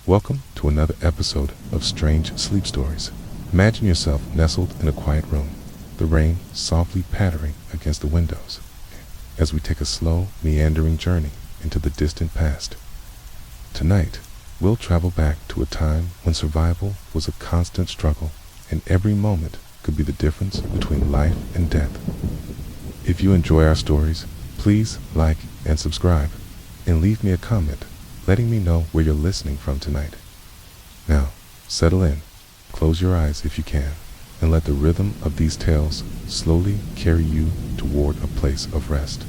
Welcome to another episode of Strange Sleep Stories. Imagine yourself nestled in a quiet room, the rain softly pattering against the windows, as we take a slow, meandering journey into the distant past. Tonight, we'll travel back to a time when survival was a constant struggle, and every moment could be the difference between life and death. If you enjoy our stories, please like and subscribe, and leave me a comment letting me know where you're listening from tonight. Now, settle in, close your eyes if you can, and let the rhythm of these tales slowly carry you toward a place of rest.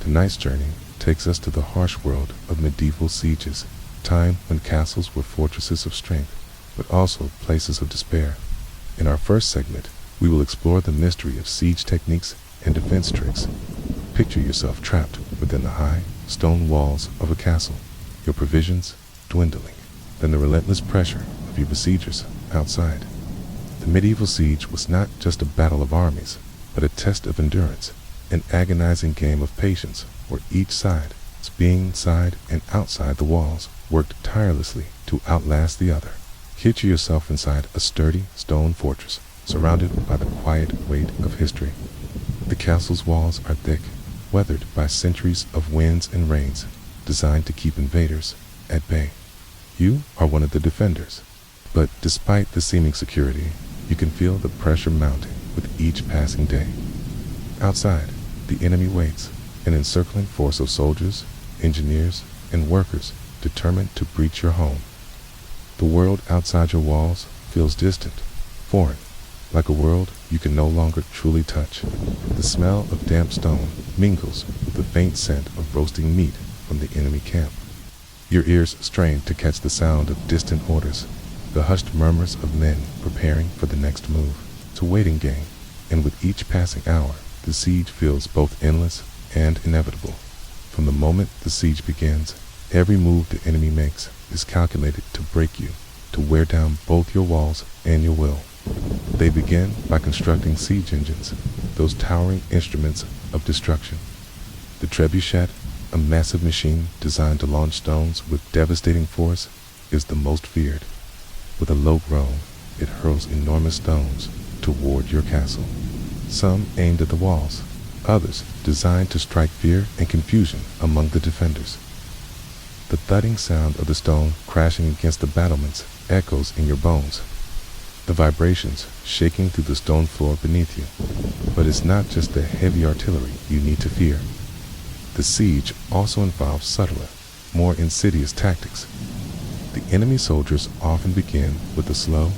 Tonight's journey takes us to the harsh world of medieval sieges, time when castles were fortresses of strength, but also places of despair. In our first segment, we will explore the mystery of siege techniques and defense tricks. Picture yourself trapped within the high stone walls of a castle, your provisions dwindling, then the relentless pressure of your besiegers outside. The medieval siege was not just a battle of armies, but a test of endurance, an agonizing game of patience where each side, being inside and outside the walls, worked tirelessly to outlast the other. Picture yourself inside a sturdy stone fortress, surrounded by the quiet weight of history. The castle's walls are thick, weathered by centuries of winds and rains, designed to keep invaders at bay. You are one of the defenders, but despite the seeming security, you can feel the pressure mounting with each passing day. Outside, the enemy waits, an encircling force of soldiers, engineers, and workers determined to breach your home. The world outside your walls feels distant, foreign, like a world you can no longer truly touch. The smell of damp stone mingles with the faint scent of roasting meat from the enemy camp. Your ears strain to catch the sound of distant orders, the hushed murmurs of men preparing for the next move. It's a waiting game, and with each passing hour, the siege feels both endless and inevitable. From the moment the siege begins, every move the enemy makes is calculated to break you, to wear down both your walls and your will. They begin by constructing siege engines, those towering instruments of destruction. The trebuchet, a massive machine designed to launch stones with devastating force, is the most feared. With a low groan, it hurls enormous stones toward your castle. Some aimed at the walls, others designed to strike fear and confusion among the defenders. The thudding sound of the stone crashing against the battlements echoes in your bones, the vibrations shaking through the stone floor beneath you. But it's not just the heavy artillery you need to fear. The siege also involves subtler, more insidious tactics. The enemy soldiers often begin with the slow,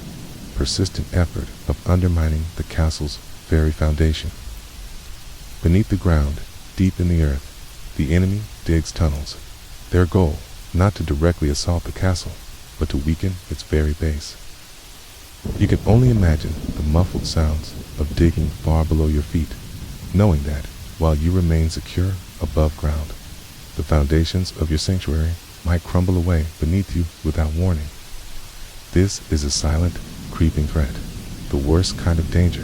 persistent effort of undermining the castle's very foundation. Beneath the ground, deep in the earth, the enemy digs tunnels. Their goal, not to directly assault the castle, but to weaken its very base. You can only imagine the muffled sounds of digging far below your feet, knowing that, while you remain secure above ground, the foundations of your sanctuary might crumble away beneath you without warning. This is a silent, creeping threat, the worst kind of danger,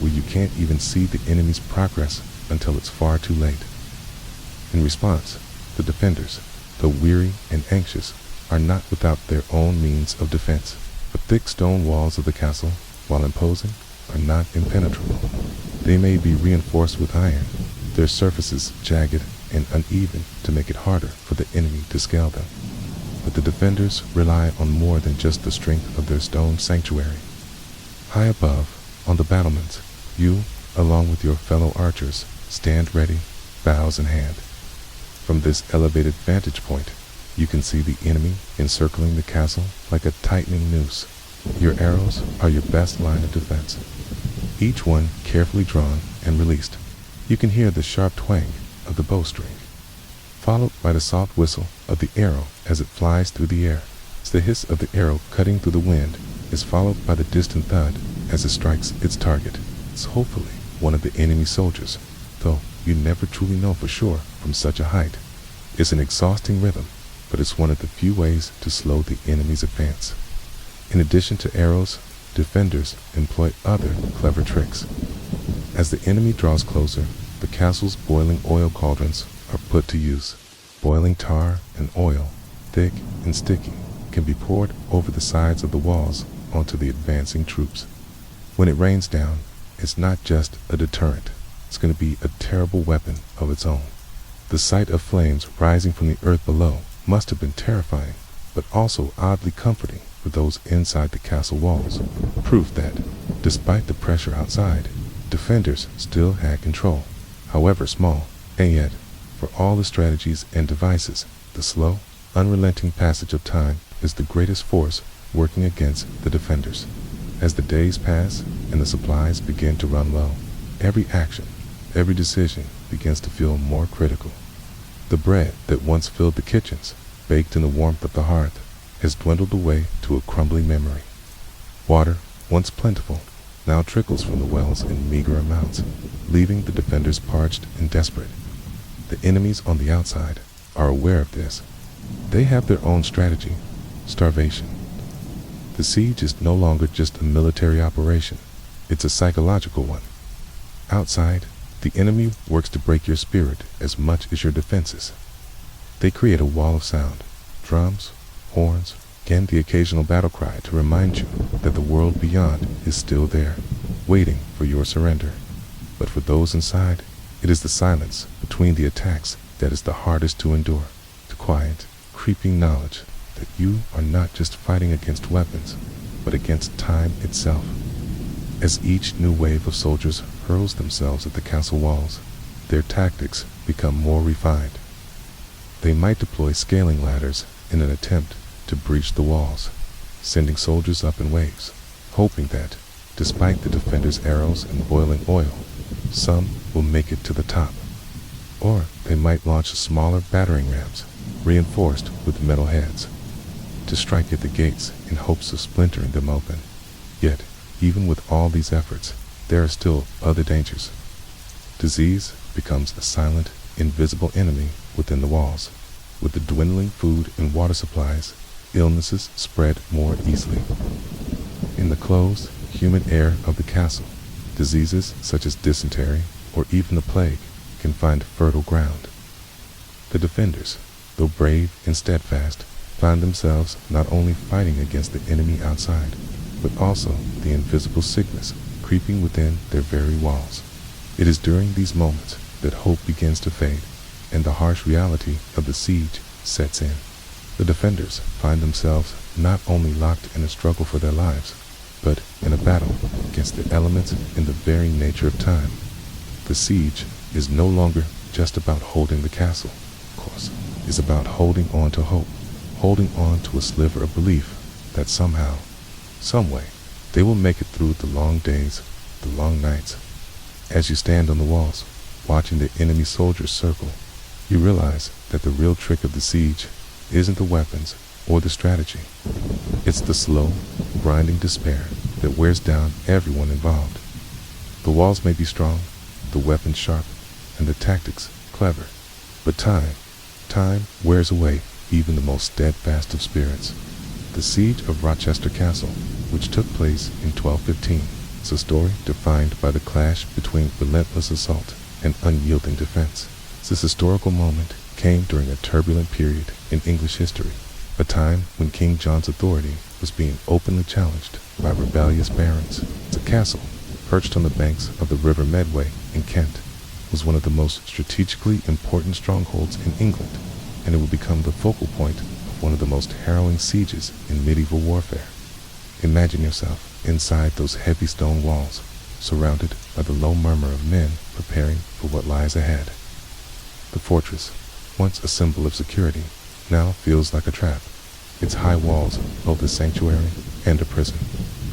where you can't even see the enemy's progress until it's far too late. In response, the defenders, though weary and anxious, are not without their own means of defense. The thick stone walls of the castle, while imposing, are not impenetrable. They may be reinforced with iron, their surfaces jagged and uneven to make it harder for the enemy to scale them. But the defenders rely on more than just the strength of their stone sanctuary. High above, on the battlements, you, along with your fellow archers, stand ready, bows in hand. From this elevated vantage point, you can see the enemy encircling the castle like a tightening noose. Your arrows are your best line of defense, each one carefully drawn and released. You can hear the sharp twang of the bowstring, followed by the soft whistle of the arrow as it flies through the air. The hiss of the arrow cutting through the wind is followed by the distant thud as it strikes its target. It's hopefully one of the enemy soldiers, though you never truly know for sure from such a height. It's an exhausting rhythm, but it's one of the few ways to slow the enemy's advance. In addition to arrows, defenders employ other clever tricks. As the enemy draws closer, the castle's boiling oil cauldrons are put to use. Boiling tar and oil, thick and sticky, can be poured over the sides of the walls onto the advancing troops. When it rains down, it's not just a deterrent, it's going to be a terrible weapon of its own. The sight of flames rising from the earth below must have been terrifying, but also oddly comforting for those inside the castle walls. Proof that, despite the pressure outside, defenders still had control, however small, and yet, for all the strategies and devices, the slow, unrelenting passage of time is the greatest force working against the defenders. As the days pass and the supplies begin to run low, every action, every decision begins to feel more critical. The bread that once filled the kitchens, baked in the warmth of the hearth, has dwindled away to a crumbling memory. Water, once plentiful, now trickles from the wells in meager amounts, leaving the defenders parched and desperate. The enemies on the outside are aware of this. They have their own strategy: starvation. The siege is no longer just a military operation, it's a psychological one. Outside, the enemy works to break your spirit as much as your defenses. They create a wall of sound, drums, horns, and the occasional battle cry to remind you that the world beyond is still there, waiting for your surrender. But for those inside, it is the silence between the attacks that is the hardest to endure, the quiet, creeping knowledge that you are not just fighting against weapons, but against time itself. As each new wave of soldiers hurls themselves at the castle walls, their tactics become more refined. They might deploy scaling ladders in an attempt to breach the walls, sending soldiers up in waves, hoping that, despite the defenders' arrows and boiling oil, some will make it to the top. Or they might launch smaller battering rams, reinforced with metal heads, to strike at the gates in hopes of splintering them open. Yet, even with all these efforts, there are still other dangers. Disease becomes a silent, invisible enemy within the walls. With the dwindling food and water supplies, illnesses spread more easily. In the closed, humid air of the castle, diseases such as dysentery or even the plague can find fertile ground. The defenders, though brave and steadfast, find themselves not only fighting against the enemy outside, but also the invisible sickness creeping within their very walls. It is during these moments that hope begins to fade, and the harsh reality of the siege sets in. The defenders find themselves not only locked in a struggle for their lives, but in a battle against the elements in the very nature of time. The siege is no longer just about holding the castle, of course. It's about holding on to hope, holding on to a sliver of belief that somehow, some way, they will make it through the long days, the long nights. As you stand on the walls, watching the enemy soldiers circle, you realize that the real trick of the siege isn't the weapons or the strategy. It's the slow, grinding despair that wears down everyone involved. The walls may be strong, the weapons sharp, and the tactics clever, but time wears away even the most steadfast of spirits. The siege of Rochester Castle, which took place in 1215, is a story defined by the clash between relentless assault and unyielding defense. This historical moment came during a turbulent period in English history, a time when King John's authority was being openly challenged by rebellious barons. The castle, perched on the banks of the River Medway in Kent, was one of the most strategically important strongholds in England, and it would become the focal point of one of the most harrowing sieges in medieval warfare. Imagine yourself inside those heavy stone walls, surrounded by the low murmur of men preparing for what lies ahead. The fortress, once a symbol of security, now feels like a trap. Its high walls both a sanctuary and a prison.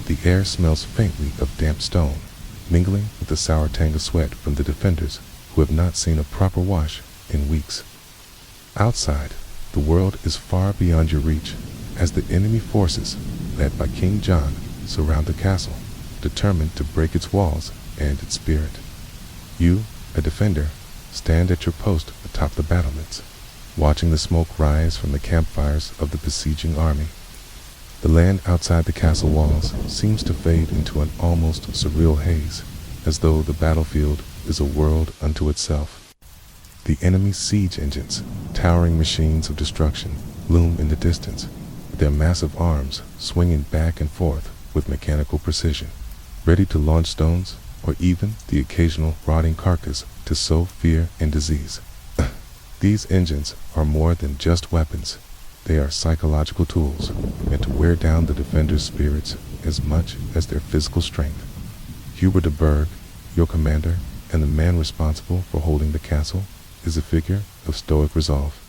The air smells faintly of damp stone, mingling with the sour tang of sweat from the defenders who have not seen a proper wash in weeks. Outside, the world is far beyond your reach as the enemy forces, led by King John, surround the castle, determined to break its walls and its spirit. You, a defender, stand at your post atop the battlements, watching the smoke rise from the campfires of the besieging army. The land outside the castle walls seems to fade into an almost surreal haze, as though the battlefield is a world unto itself. The enemy's siege engines, towering machines of destruction, loom in the distance, their massive arms swinging back and forth with mechanical precision, ready to launch stones or even the occasional rotting carcass to sow fear and disease. These engines are more than just weapons. They are psychological tools meant to wear down the defenders' spirits as much as their physical strength. Hubert de Burgh, your commander and the man responsible for holding the castle, is a figure of stoic resolve.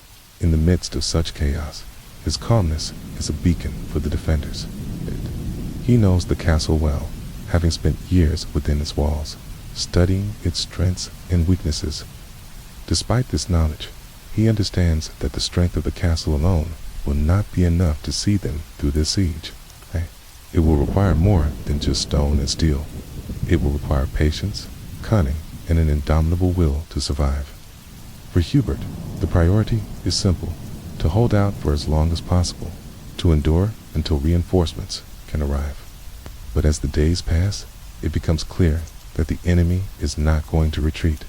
In the midst of such chaos, his calmness is a beacon for the defenders. He knows the castle well, having spent years within its walls, studying its strengths and weaknesses. Despite this knowledge, he understands that the strength of the castle alone will not be enough to see them through this siege. It will require more than just stone and steel. It will require patience, cunning, and an indomitable will to survive. For Hubert, the priority is simple: to hold out for as long as possible, to endure until reinforcements can arrive. But as the days pass, it becomes clear that the enemy is not going to retreat.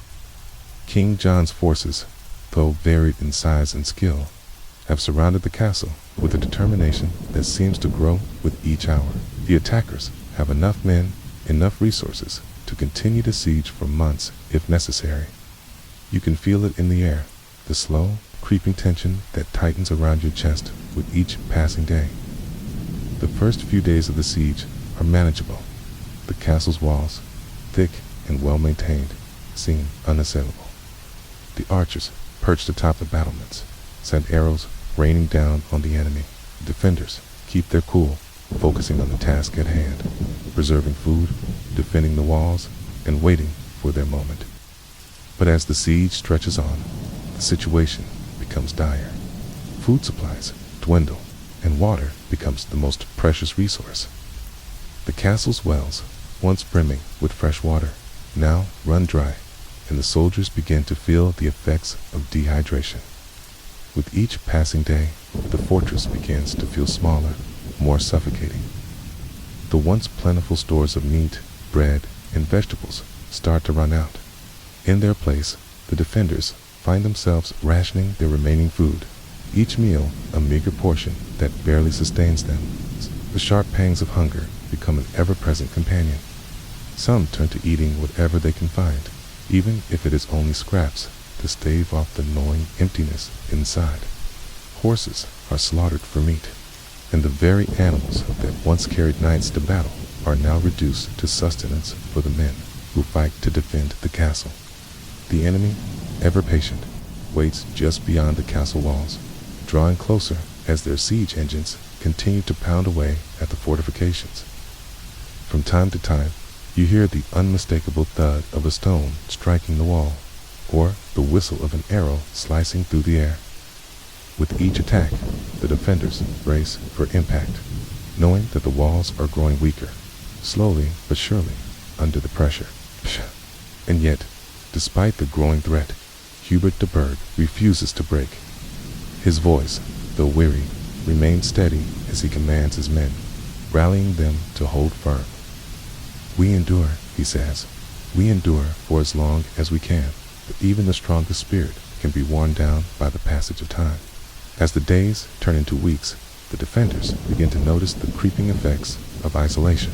King John's forces, though varied in size and skill, have surrounded the castle with a determination that seems to grow with each hour. The attackers have enough men, enough resources to continue the siege for months if necessary. You can feel it in the air, the slow, creeping tension that tightens around your chest with each passing day. The first few days of the siege are manageable. The castle's walls, thick and well-maintained, seem unassailable. The archers, perched atop the battlements, send arrows raining down on the enemy. The defenders keep their cool, focusing on the task at hand, preserving food, defending the walls, and waiting for their moment. But as the siege stretches on, the situation becomes dire. Food supplies dwindle, and water becomes the most precious resource. The castle's wells, once brimming with fresh water, now run dry, and the soldiers begin to feel the effects of dehydration. With each passing day, the fortress begins to feel smaller, more suffocating. The once plentiful stores of meat, bread, and vegetables start to run out. In their place, the defenders find themselves rationing their remaining food, each meal a meager portion that barely sustains them. The sharp pangs of hunger become an ever-present companion. Some turn to eating whatever they can find, even if it is only scraps, to stave off the gnawing emptiness inside. Horses are slaughtered for meat, and the very animals that once carried knights to battle are now reduced to sustenance for the men who fight to defend the castle. The enemy, ever patient, waits just beyond the castle walls, drawing closer as their siege engines continue to pound away at the fortifications. From time to time, you hear the unmistakable thud of a stone striking the wall, or the whistle of an arrow slicing through the air. With each attack, the defenders brace for impact, knowing that the walls are growing weaker, slowly but surely, under the pressure. And yet, despite the growing threat, Hubert de Burgh refuses to break. His voice, though weary, remains steady as he commands his men, rallying them to hold firm. "We endure," he says. "We endure for as long as we can, but even the strongest spirit can be worn down by the passage of time." As the days turn into weeks, the defenders begin to notice the creeping effects of isolation.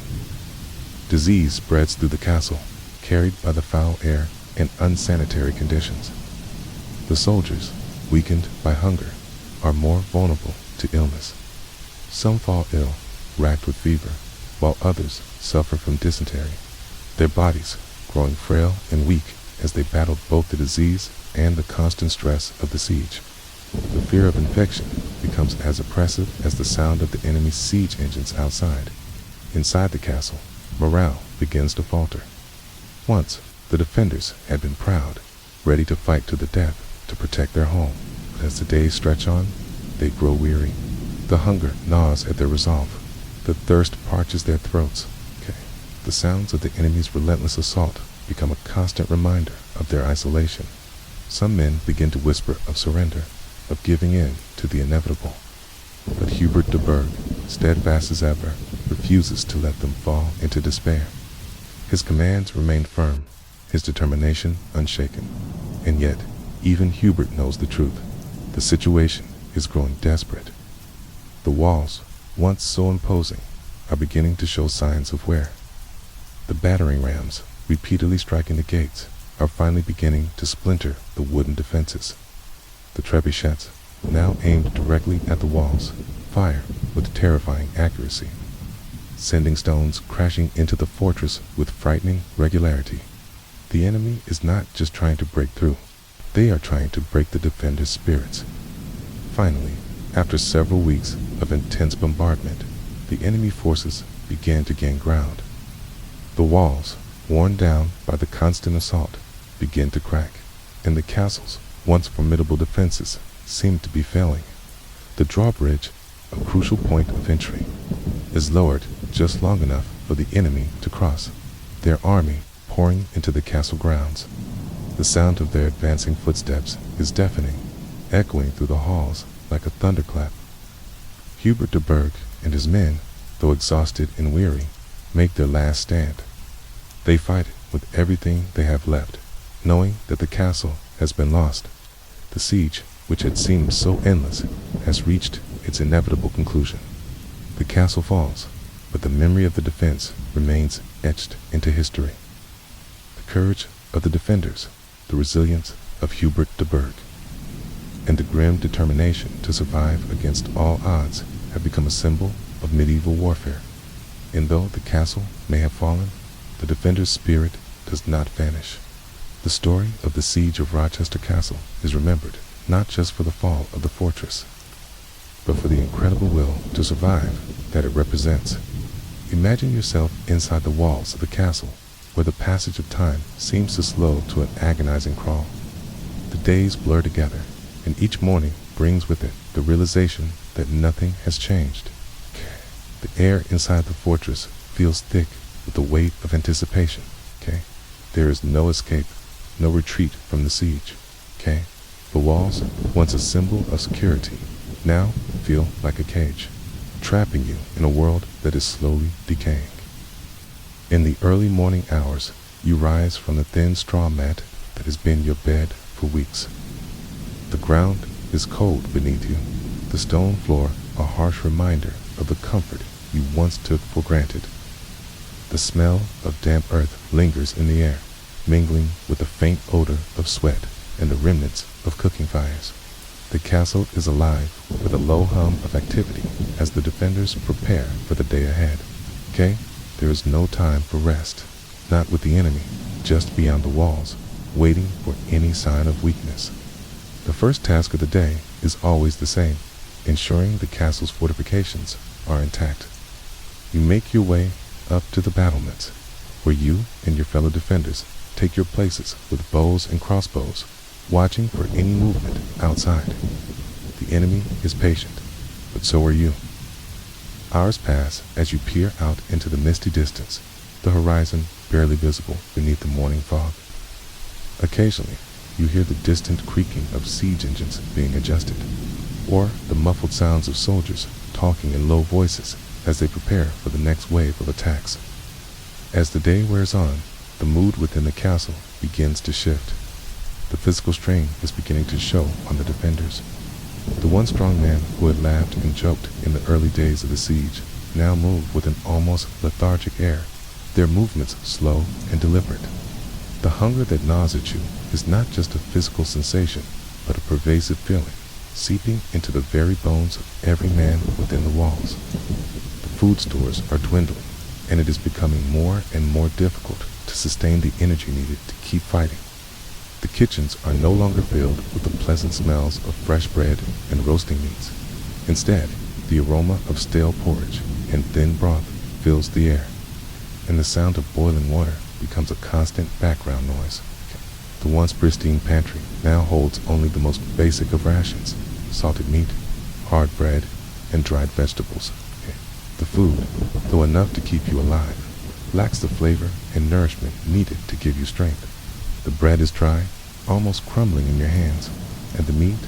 Disease spreads through the castle, carried by the foul air and unsanitary conditions. The soldiers, weakened by hunger, are more vulnerable to illness. Some fall ill, racked with fever, while others suffer from dysentery, their bodies growing frail and weak as they battled both the disease and the constant stress of the siege. The fear of infection becomes as oppressive as the sound of the enemy's siege engines outside. Inside the castle, morale begins to falter. Once, the defenders had been proud, ready to fight to the death to protect their home, but as the days stretch on, they grow weary. The hunger gnaws at their resolve. The thirst parches their throats. The sounds of the enemy's relentless assault become a constant reminder of their isolation. Some men begin to whisper of surrender, of giving in to the inevitable. But Hubert de Burgh, steadfast as ever, refuses to let them fall into despair. His commands remain firm, his determination unshaken. And yet, even Hubert knows the truth. The situation is growing desperate. The walls, once so imposing, are beginning to show signs of wear. The battering rams, repeatedly striking the gates, are finally beginning to splinter the wooden defenses. The trebuchets, now aimed directly at the walls, fire with terrifying accuracy, sending stones crashing into the fortress with frightening regularity. The enemy is not just trying to break through, they are trying to break the defenders' spirits. Finally, after several weeks of intense bombardment, the enemy forces began to gain ground. The walls, worn down by the constant assault, began to crack, and the castle's once formidable defenses seemed to be failing. The drawbridge, a crucial point of entry, is lowered just long enough for the enemy to cross, their army pouring into the castle grounds. The sound of their advancing footsteps is deafening, echoing through the halls like a thunderclap. Hubert de Burgh and his men, though exhausted and weary, make their last stand. They fight with everything they have left, knowing that the castle has been lost. The siege, which had seemed so endless, has reached its inevitable conclusion. The castle falls, but the memory of the defense remains etched into history. The courage of the defenders, the resilience of Hubert de Burgh, and the grim determination to survive against all odds have become a symbol of medieval warfare. And though the castle may have fallen, the defender's spirit does not vanish. The story of the siege of Rochester Castle is remembered not just for the fall of the fortress, but for the incredible will to survive that it represents. Imagine yourself inside the walls of the castle, where the passage of time seems to slow to an agonizing crawl. The days blur together, and each morning brings with it the realization that nothing has changed. The air inside the fortress feels thick with the weight of anticipation. There is no escape, no retreat from the siege. The walls, once a symbol of security, now feel like a cage, trapping you in a world that is slowly decaying. In the early morning hours, you rise from the thin straw mat that has been your bed for weeks. The ground is cold beneath you, the stone floor a harsh reminder of the comfort you once took for granted. The smell of damp earth lingers in the air, mingling with the faint odor of sweat and the remnants of cooking fires. The castle is alive with a low hum of activity as the defenders prepare for the day ahead. There is no time for rest, not with the enemy, just beyond the walls, waiting for any sign of weakness. The first task of the day is always the same, ensuring the castle's fortifications are intact. You make your way up to the battlements, where you and your fellow defenders take your places with bows and crossbows, watching for any movement outside. The enemy is patient, but so are you. Hours pass as you peer out into the misty distance, the horizon barely visible beneath the morning fog. Occasionally, you hear the distant creaking of siege engines being adjusted, or the muffled sounds of soldiers talking in low voices as they prepare for the next wave of attacks. As the day wears on, the mood within the castle begins to shift. The physical strain is beginning to show on the defenders. The one strong man who had laughed and joked in the early days of the siege now moved with an almost lethargic air, their movements slow and deliberate. The hunger that gnaws at you is not just a physical sensation, but a pervasive feeling, seeping into the very bones of every man within the walls. The food stores are dwindling, and it is becoming more and more difficult to sustain the energy needed to keep fighting. The kitchens are no longer filled with the pleasant smells of fresh bread and roasting meats. Instead, the aroma of stale porridge and thin broth fills the air, and the sound of boiling water becomes a constant background noise. The once pristine pantry now holds only the most basic of rations: salted meat, hard bread, and dried vegetables. The food, though enough to keep you alive, lacks the flavor and nourishment needed to give you strength. The bread is dry, almost crumbling in your hands, and the meat,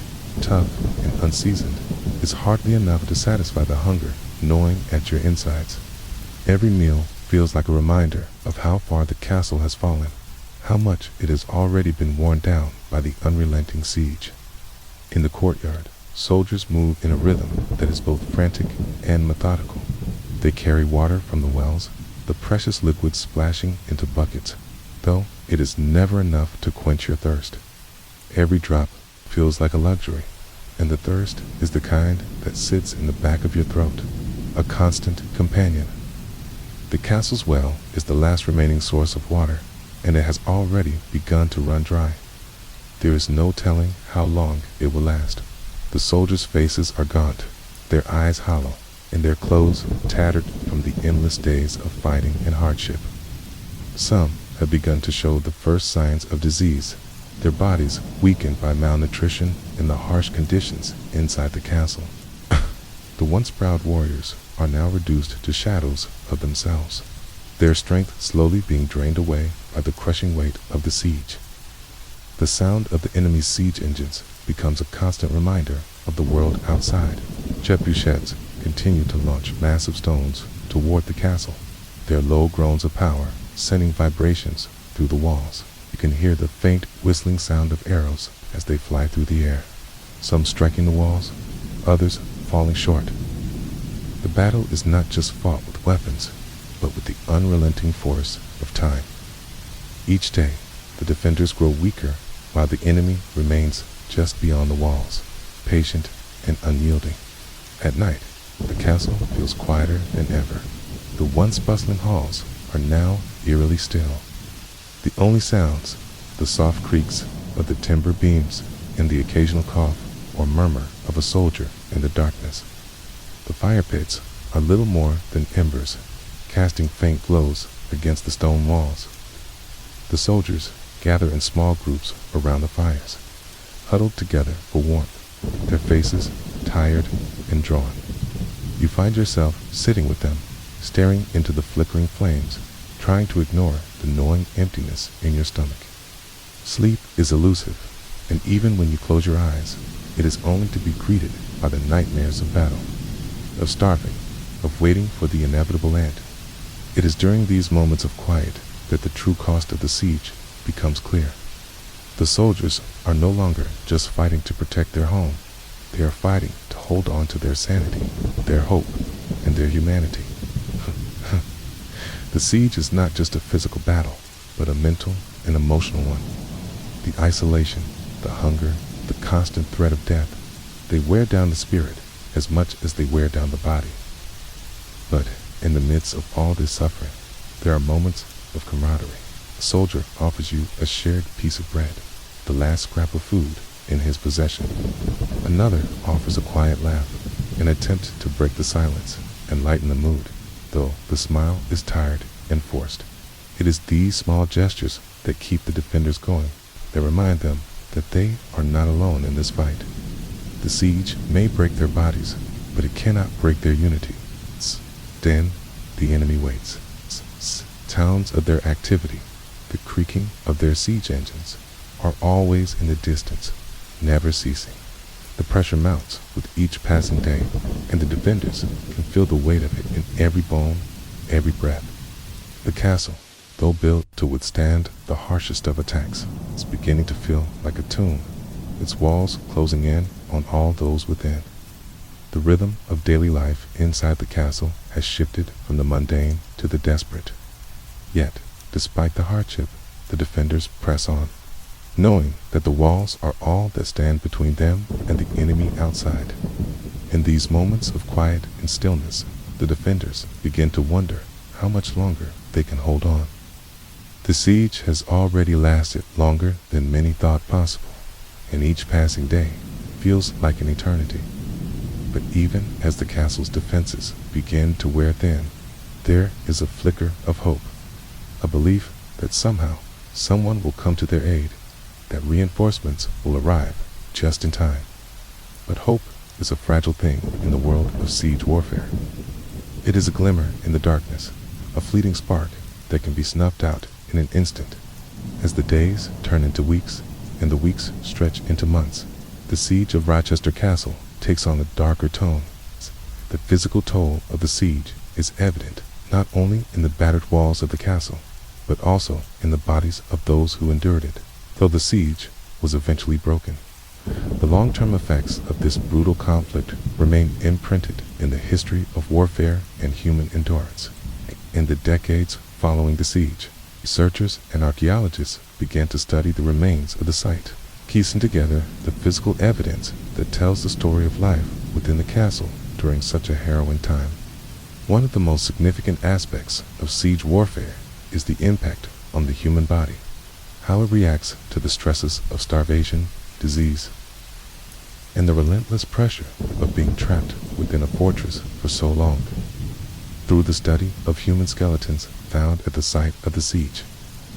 tough and unseasoned, is hardly enough to satisfy the hunger gnawing at your insides. Every meal feels like a reminder of how far the castle has fallen, how much it has already been worn down by the unrelenting siege. In the courtyard, Soldiers move in a rhythm that is both frantic and methodical. They carry water from the wells, the precious liquid splashing into buckets, though it is never enough to quench your thirst. Every drop feels like a luxury, and the thirst is the kind that sits in the back of your throat, a constant companion. The castle's well is the last remaining source of water, and it has already begun to run dry. There is no telling how long it will last. The soldiers' faces are gaunt, their eyes hollow, and their clothes tattered from the endless days of fighting and hardship. Some have begun to show the first signs of disease, their bodies weakened by malnutrition and the harsh conditions inside the castle. The once proud warriors are now reduced to shadows of themselves, their strength slowly being drained away by the crushing weight of the siege. The sound of the enemy's siege engines becomes a constant reminder of the world outside. Jet bouchettes continue to launch massive stones toward the castle, their low groans of power sending vibrations through the walls. You can hear the faint whistling sound of arrows as they fly through the air, some striking the walls, others falling short. The battle is not just fought with weapons, but with the unrelenting force of time. Each day, the defenders grow weaker while the enemy remains just beyond the walls, patient and unyielding. At night, the castle feels quieter than ever. The once bustling halls are now eerily still. The only sounds, the soft creaks of the timber beams and the occasional cough or murmur of a soldier in the darkness. The fire pits are little more than embers, casting faint glows against the stone walls. The soldiers gather in small groups around the fires, huddled together for warmth, their faces tired and drawn. You find yourself sitting with them, staring into the flickering flames, trying to ignore the gnawing emptiness in your stomach. Sleep is elusive, and even when you close your eyes, it is only to be greeted by the nightmares of battle, of starving, of waiting for the inevitable end. It is during these moments of quiet that the true cost of the siege becomes clear. The soldiers are no longer just fighting to protect their home. They are fighting to hold on to their sanity, their hope, and their humanity. The siege is not just a physical battle, but a mental and emotional one. The isolation, the hunger, the constant threat of death, they wear down the spirit as much as they wear down the body. But in the midst of all this suffering, there are moments of camaraderie. A soldier offers you a shared piece of bread, the last scrap of food in his possession. Another offers a quiet laugh, an attempt to break the silence and lighten the mood, though the smile is tired and forced. It is these small gestures that keep the defenders going, that remind them that they are not alone in this fight. The siege may break their bodies, but it cannot break their unity. Then the enemy waits. Sounds of their activity, the creaking of their siege engines, are always in the distance, never ceasing. The pressure mounts with each passing day, and the defenders can feel the weight of it in every bone, every breath. The castle, though built to withstand the harshest of attacks, is beginning to feel like a tomb, its walls closing in on all those within. The rhythm of daily life inside the castle has shifted from the mundane to the desperate. Yet, despite the hardship, the defenders press on, knowing that the walls are all that stand between them and the enemy outside. In these moments of quiet and stillness, the defenders begin to wonder how much longer they can hold on. The siege has already lasted longer than many thought possible, and each passing day feels like an eternity. But even as the castle's defenses begin to wear thin, there is a flicker of hope, a belief that somehow someone will come to their aid, that reinforcements will arrive just in time. But hope is a fragile thing in the world of siege warfare. It is a glimmer in the darkness, a fleeting spark that can be snuffed out in an instant. As the days turn into weeks and the weeks stretch into months, the siege of Rochester Castle takes on a darker tone. The physical toll of the siege is evident not only in the battered walls of the castle, but also in the bodies of those who endured it. Though the siege was eventually broken, The long-term effects of this brutal conflict remain imprinted in the history of warfare and human endurance. In the decades following the siege, researchers and archaeologists began to study the remains of the site, piecing together the physical evidence that tells the story of life within the castle during such a harrowing time. One of the most significant aspects of siege warfare is the impact on the human body, how it reacts to the stresses of starvation, disease, and the relentless pressure of being trapped within a fortress for so long. Through the study of human skeletons found at the site of the siege,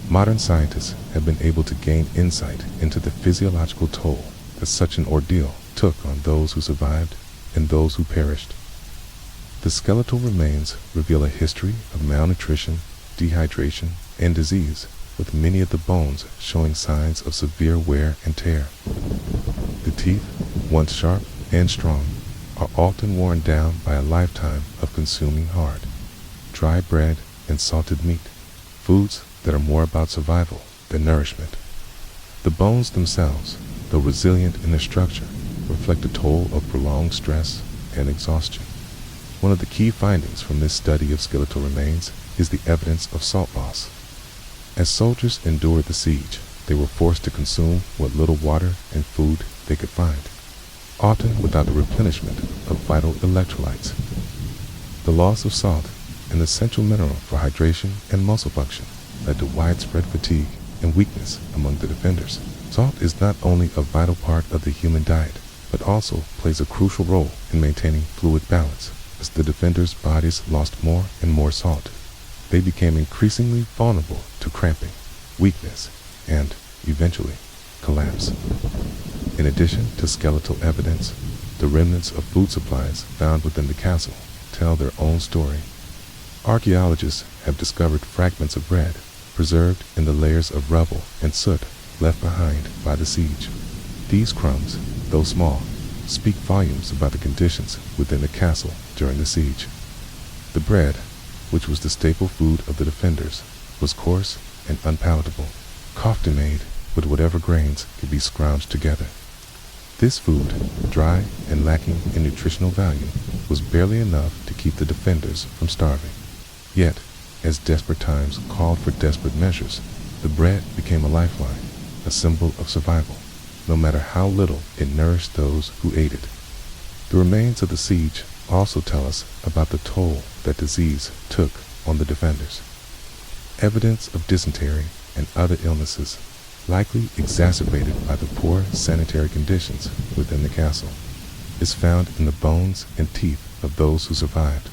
modern scientists have been able to gain insight into the physiological toll that such an ordeal took on those who survived and those who perished. The skeletal remains reveal a history of malnutrition, dehydration, and disease, with many of the bones showing signs of severe wear and tear. The teeth, once sharp and strong, are often worn down by a lifetime of consuming hard, dry bread and salted meat, foods that are more about survival than nourishment. The bones themselves, though resilient in their structure, reflect a toll of prolonged stress and exhaustion. One of the key findings from this study of skeletal remains is the evidence of salt loss. As soldiers endured the siege, they were forced to consume what little water and food they could find, often without the replenishment of vital electrolytes. The loss of salt, an essential mineral for hydration and muscle function, led to widespread fatigue and weakness among the defenders. Salt is not only a vital part of the human diet, but also plays a crucial role in maintaining fluid balance. As the defenders' bodies lost more and more salt, they became increasingly vulnerable to cramping, weakness, and, eventually, collapse. In addition to skeletal evidence, the remnants of food supplies found within the castle tell their own story. Archaeologists have discovered fragments of bread preserved in the layers of rubble and soot left behind by the siege. These crumbs, though small, speak volumes about the conditions within the castle during the siege. The bread, which was the staple food of the defenders, was coarse and unpalatable, often made with whatever grains could be scrounged together. This food, dry and lacking in nutritional value, was barely enough to keep the defenders from starving. Yet, as desperate times called for desperate measures, the bread became a lifeline, a symbol of survival, no matter how little it nourished those who ate it. The remains of the siege also tell us about the toll that disease took on the defenders. Evidence of dysentery and other illnesses, likely exacerbated by the poor sanitary conditions within the castle, is found in the bones and teeth of those who survived.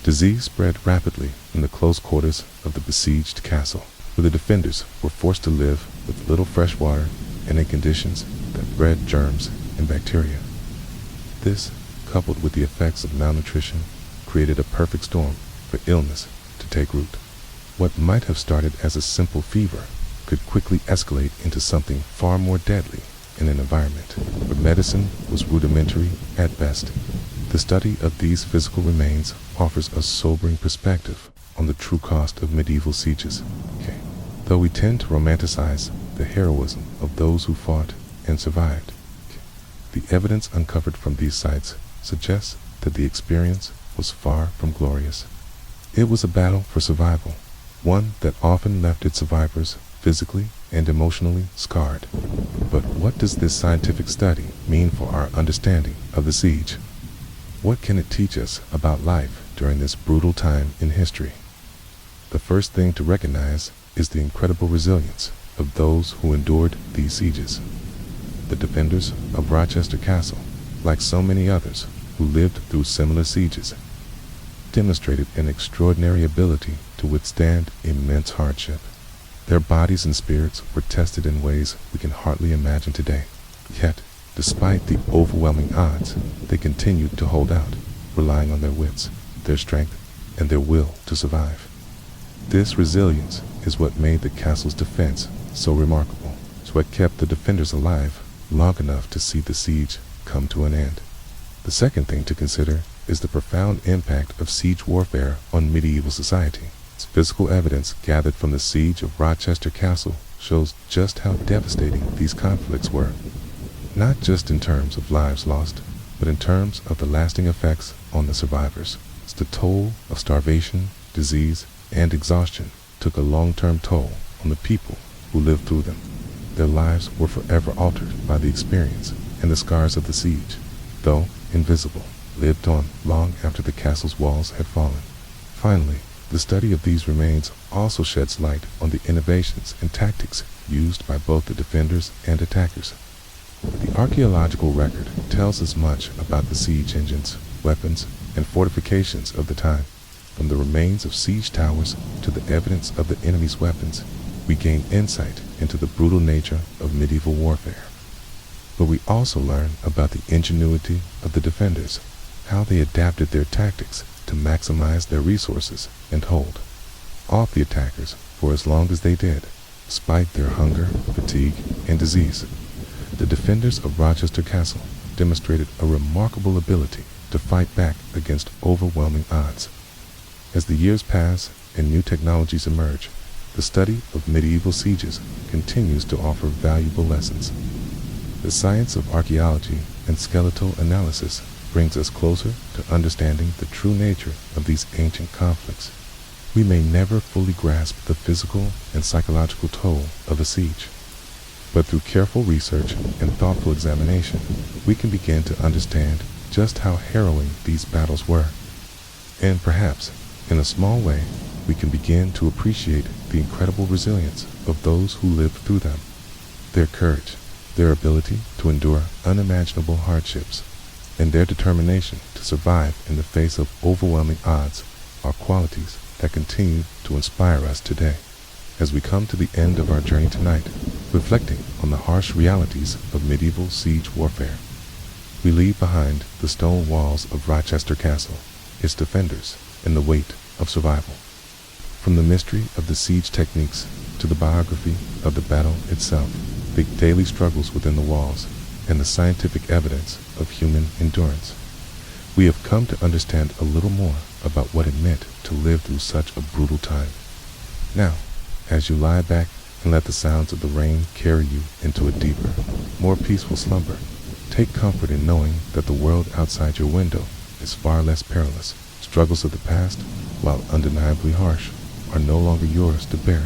Disease spread rapidly in the close quarters of the besieged castle, where the defenders were forced to live with little fresh water and in conditions that bred germs and bacteria. This, coupled with the effects of malnutrition, created a perfect storm for illness to take root. What might have started as a simple fever could quickly escalate into something far more deadly in an environment where medicine was rudimentary at best. The study of these physical remains offers a sobering perspective on the true cost of medieval sieges. Though we tend to romanticize the heroism of those who fought and survived, the evidence uncovered from these sites suggests that the experience was far from glorious. It was a battle for survival, one that often left its survivors physically and emotionally scarred. But what does this scientific study mean for our understanding of the siege? What can it teach us about life during this brutal time in history? The first thing to recognize is the incredible resilience of those who endured these sieges. The defenders of Rochester Castle, like so many others who lived through similar sieges, demonstrated an extraordinary ability to withstand immense hardship. Their bodies and spirits were tested in ways we can hardly imagine today. Yet, despite the overwhelming odds, they continued to hold out, relying on their wits, their strength, and their will to survive. This resilience is what made the castle's defense so remarkable. It's what kept the defenders alive long enough to see the siege come to an end. The second thing to consider is the profound impact of siege warfare on medieval society. Its physical evidence gathered from the siege of Rochester Castle shows just how devastating these conflicts were. not just in terms of lives lost, but in terms of the lasting effects on the survivors. The toll of starvation, disease, and exhaustion took a long-term toll on the people who lived through them. Their lives were forever altered by the experience, and the scars of the siege, though invisible, lived on long after the castle's walls had fallen. Finally, the study of these remains also sheds light on the innovations and tactics used by both the defenders and attackers. The archaeological record tells us much about the siege engines, weapons, and fortifications of the time. From the remains of siege towers to the evidence of the enemy's weapons, we gain insight into the brutal nature of medieval warfare. But we also learn about the ingenuity of the defenders, how they adapted their tactics to maximize their resources and hold off the attackers for as long as they did, despite their hunger, fatigue, and disease. The defenders of Rochester Castle demonstrated a remarkable ability to fight back against overwhelming odds. As the years pass and new technologies emerge, the study of medieval sieges continues to offer valuable lessons. The science of archaeology and skeletal analysis brings us closer to understanding the true nature of these ancient conflicts. We may never fully grasp the physical and psychological toll of a siege, but through careful research and thoughtful examination, we can begin to understand just how harrowing these battles were. And perhaps, in a small way, we can begin to appreciate the incredible resilience of those who lived through them. Their courage, their ability to endure unimaginable hardships, and their determination to survive in the face of overwhelming odds are qualities that continue to inspire us today. As we come to the end of our journey tonight, reflecting on the harsh realities of medieval siege warfare, we leave behind the stone walls of Rochester Castle, its defenders, and the weight of survival. From the mystery of the siege techniques to the biography of the battle itself, the daily struggles within the walls, and the scientific evidence of human endurance, we have come to understand a little more about what it meant to live through such a brutal time. Now, as you lie back and let the sounds of the rain carry you into a deeper, more peaceful slumber, take comfort in knowing that the world outside your window is far less perilous. Struggles of the past, while undeniably harsh, are no longer yours to bear,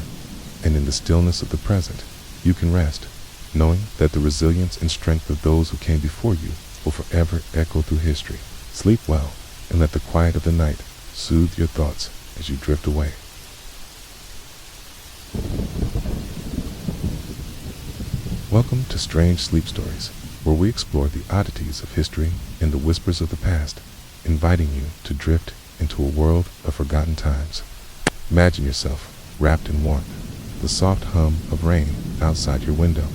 and in the stillness of the present, you can rest, knowing that the resilience and strength of those who came before you will forever echo through history. Sleep well, and let the quiet of the night soothe your thoughts as you drift away. Welcome to Strange Sleep Stories, where we explore the oddities of history and the whispers of the past, inviting you to drift into a world of forgotten times. Imagine yourself wrapped in warmth, the soft hum of rain outside your window,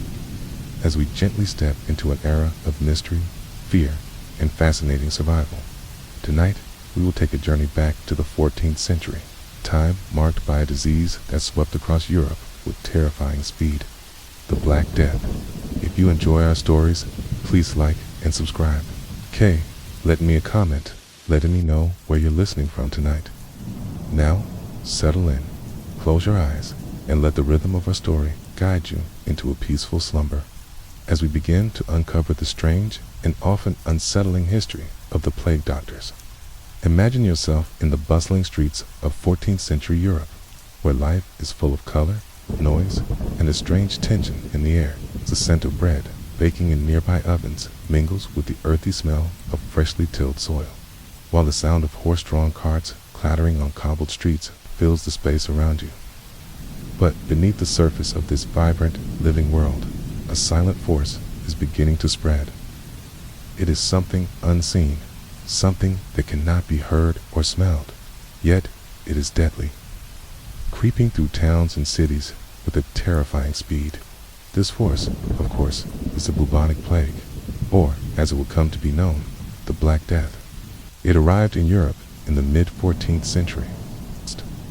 as we gently step into an era of mystery, fear, and fascinating survival. Tonight, we will take a journey back to the 14th century, a time marked by a disease that swept across Europe with terrifying speed, the Black Death. If you enjoy our stories, please like and subscribe. Let me a comment, letting me know where you're listening from tonight. Now, settle in, close your eyes, and let the rhythm of our story guide you into a peaceful slumber as we begin to uncover the strange and often unsettling history of the plague doctors. Imagine yourself in the bustling streets of 14th century Europe, where life is full of color, noise, and a strange tension in the air. The scent of bread baking in nearby ovens mingles with the earthy smell of freshly tilled soil, while the sound of horse-drawn carts clattering on cobbled streets fills the space around you. But beneath the surface of this vibrant, living world, a silent force is beginning to spread. It is something unseen, something that cannot be heard or smelled, yet it is deadly, creeping through towns and cities with a terrifying speed. This force, of course, is the bubonic plague, or, as it would come to be known, the Black Death. It arrived in Europe in the mid-14th century,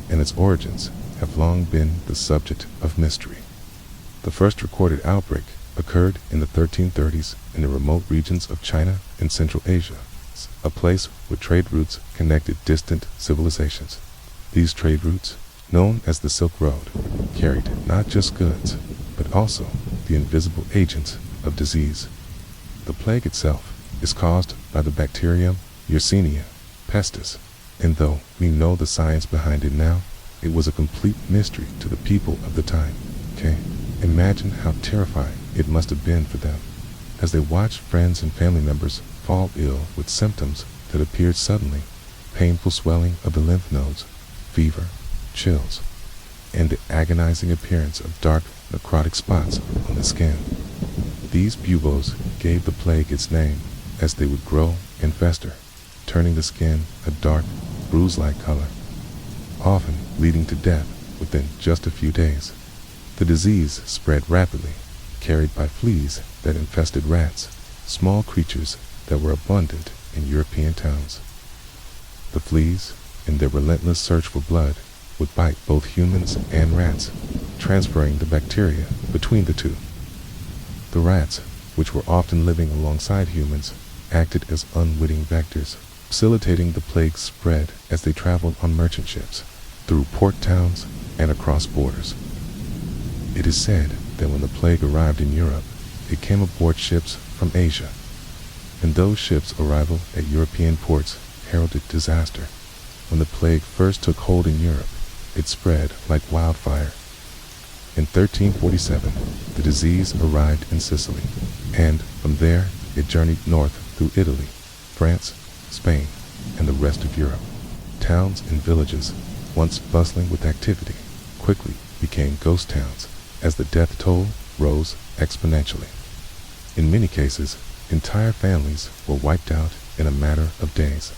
and its origins have long been the subject of mystery. The first recorded outbreak occurred in the 1330s in the remote regions of China and Central Asia, a place where trade routes connected distant civilizations. These trade routes, known as the Silk Road, carried not just goods, but also the invisible agents of disease. The plague itself is caused by the bacterium Yersinia pestis, and though we know the science behind it now, it was a complete mystery to the people of the time. Okay? Imagine how terrifying it must have been for them as they watched friends and family members fall ill with symptoms that appeared suddenly: painful swelling of the lymph nodes, fever, chills, and the agonizing appearance of dark necrotic spots on the skin. These buboes gave the plague its name as they would grow and fester, turning the skin a dark, bruise-like color, often leading to death within just a few days. The disease spread rapidly, carried by fleas that infested rats, small creatures that were abundant in European towns. The fleas, in their relentless search for blood, would bite both humans and rats, transferring the bacteria between the two. The rats, which were often living alongside humans, acted as unwitting vectors, facilitating the plague's spread as they traveled on merchant ships, through port towns and across borders. It is said that when the plague arrived in Europe, it came aboard ships from Asia, and those ships' arrival at European ports heralded disaster. When the plague first took hold in Europe, it spread like wildfire. In 1347, the disease arrived in Sicily, and from there it journeyed north through Italy, France, Spain, and the rest of Europe. Towns and villages, once bustling with activity, quickly became ghost towns as the death toll rose exponentially. In many cases, entire families were wiped out in a matter of days,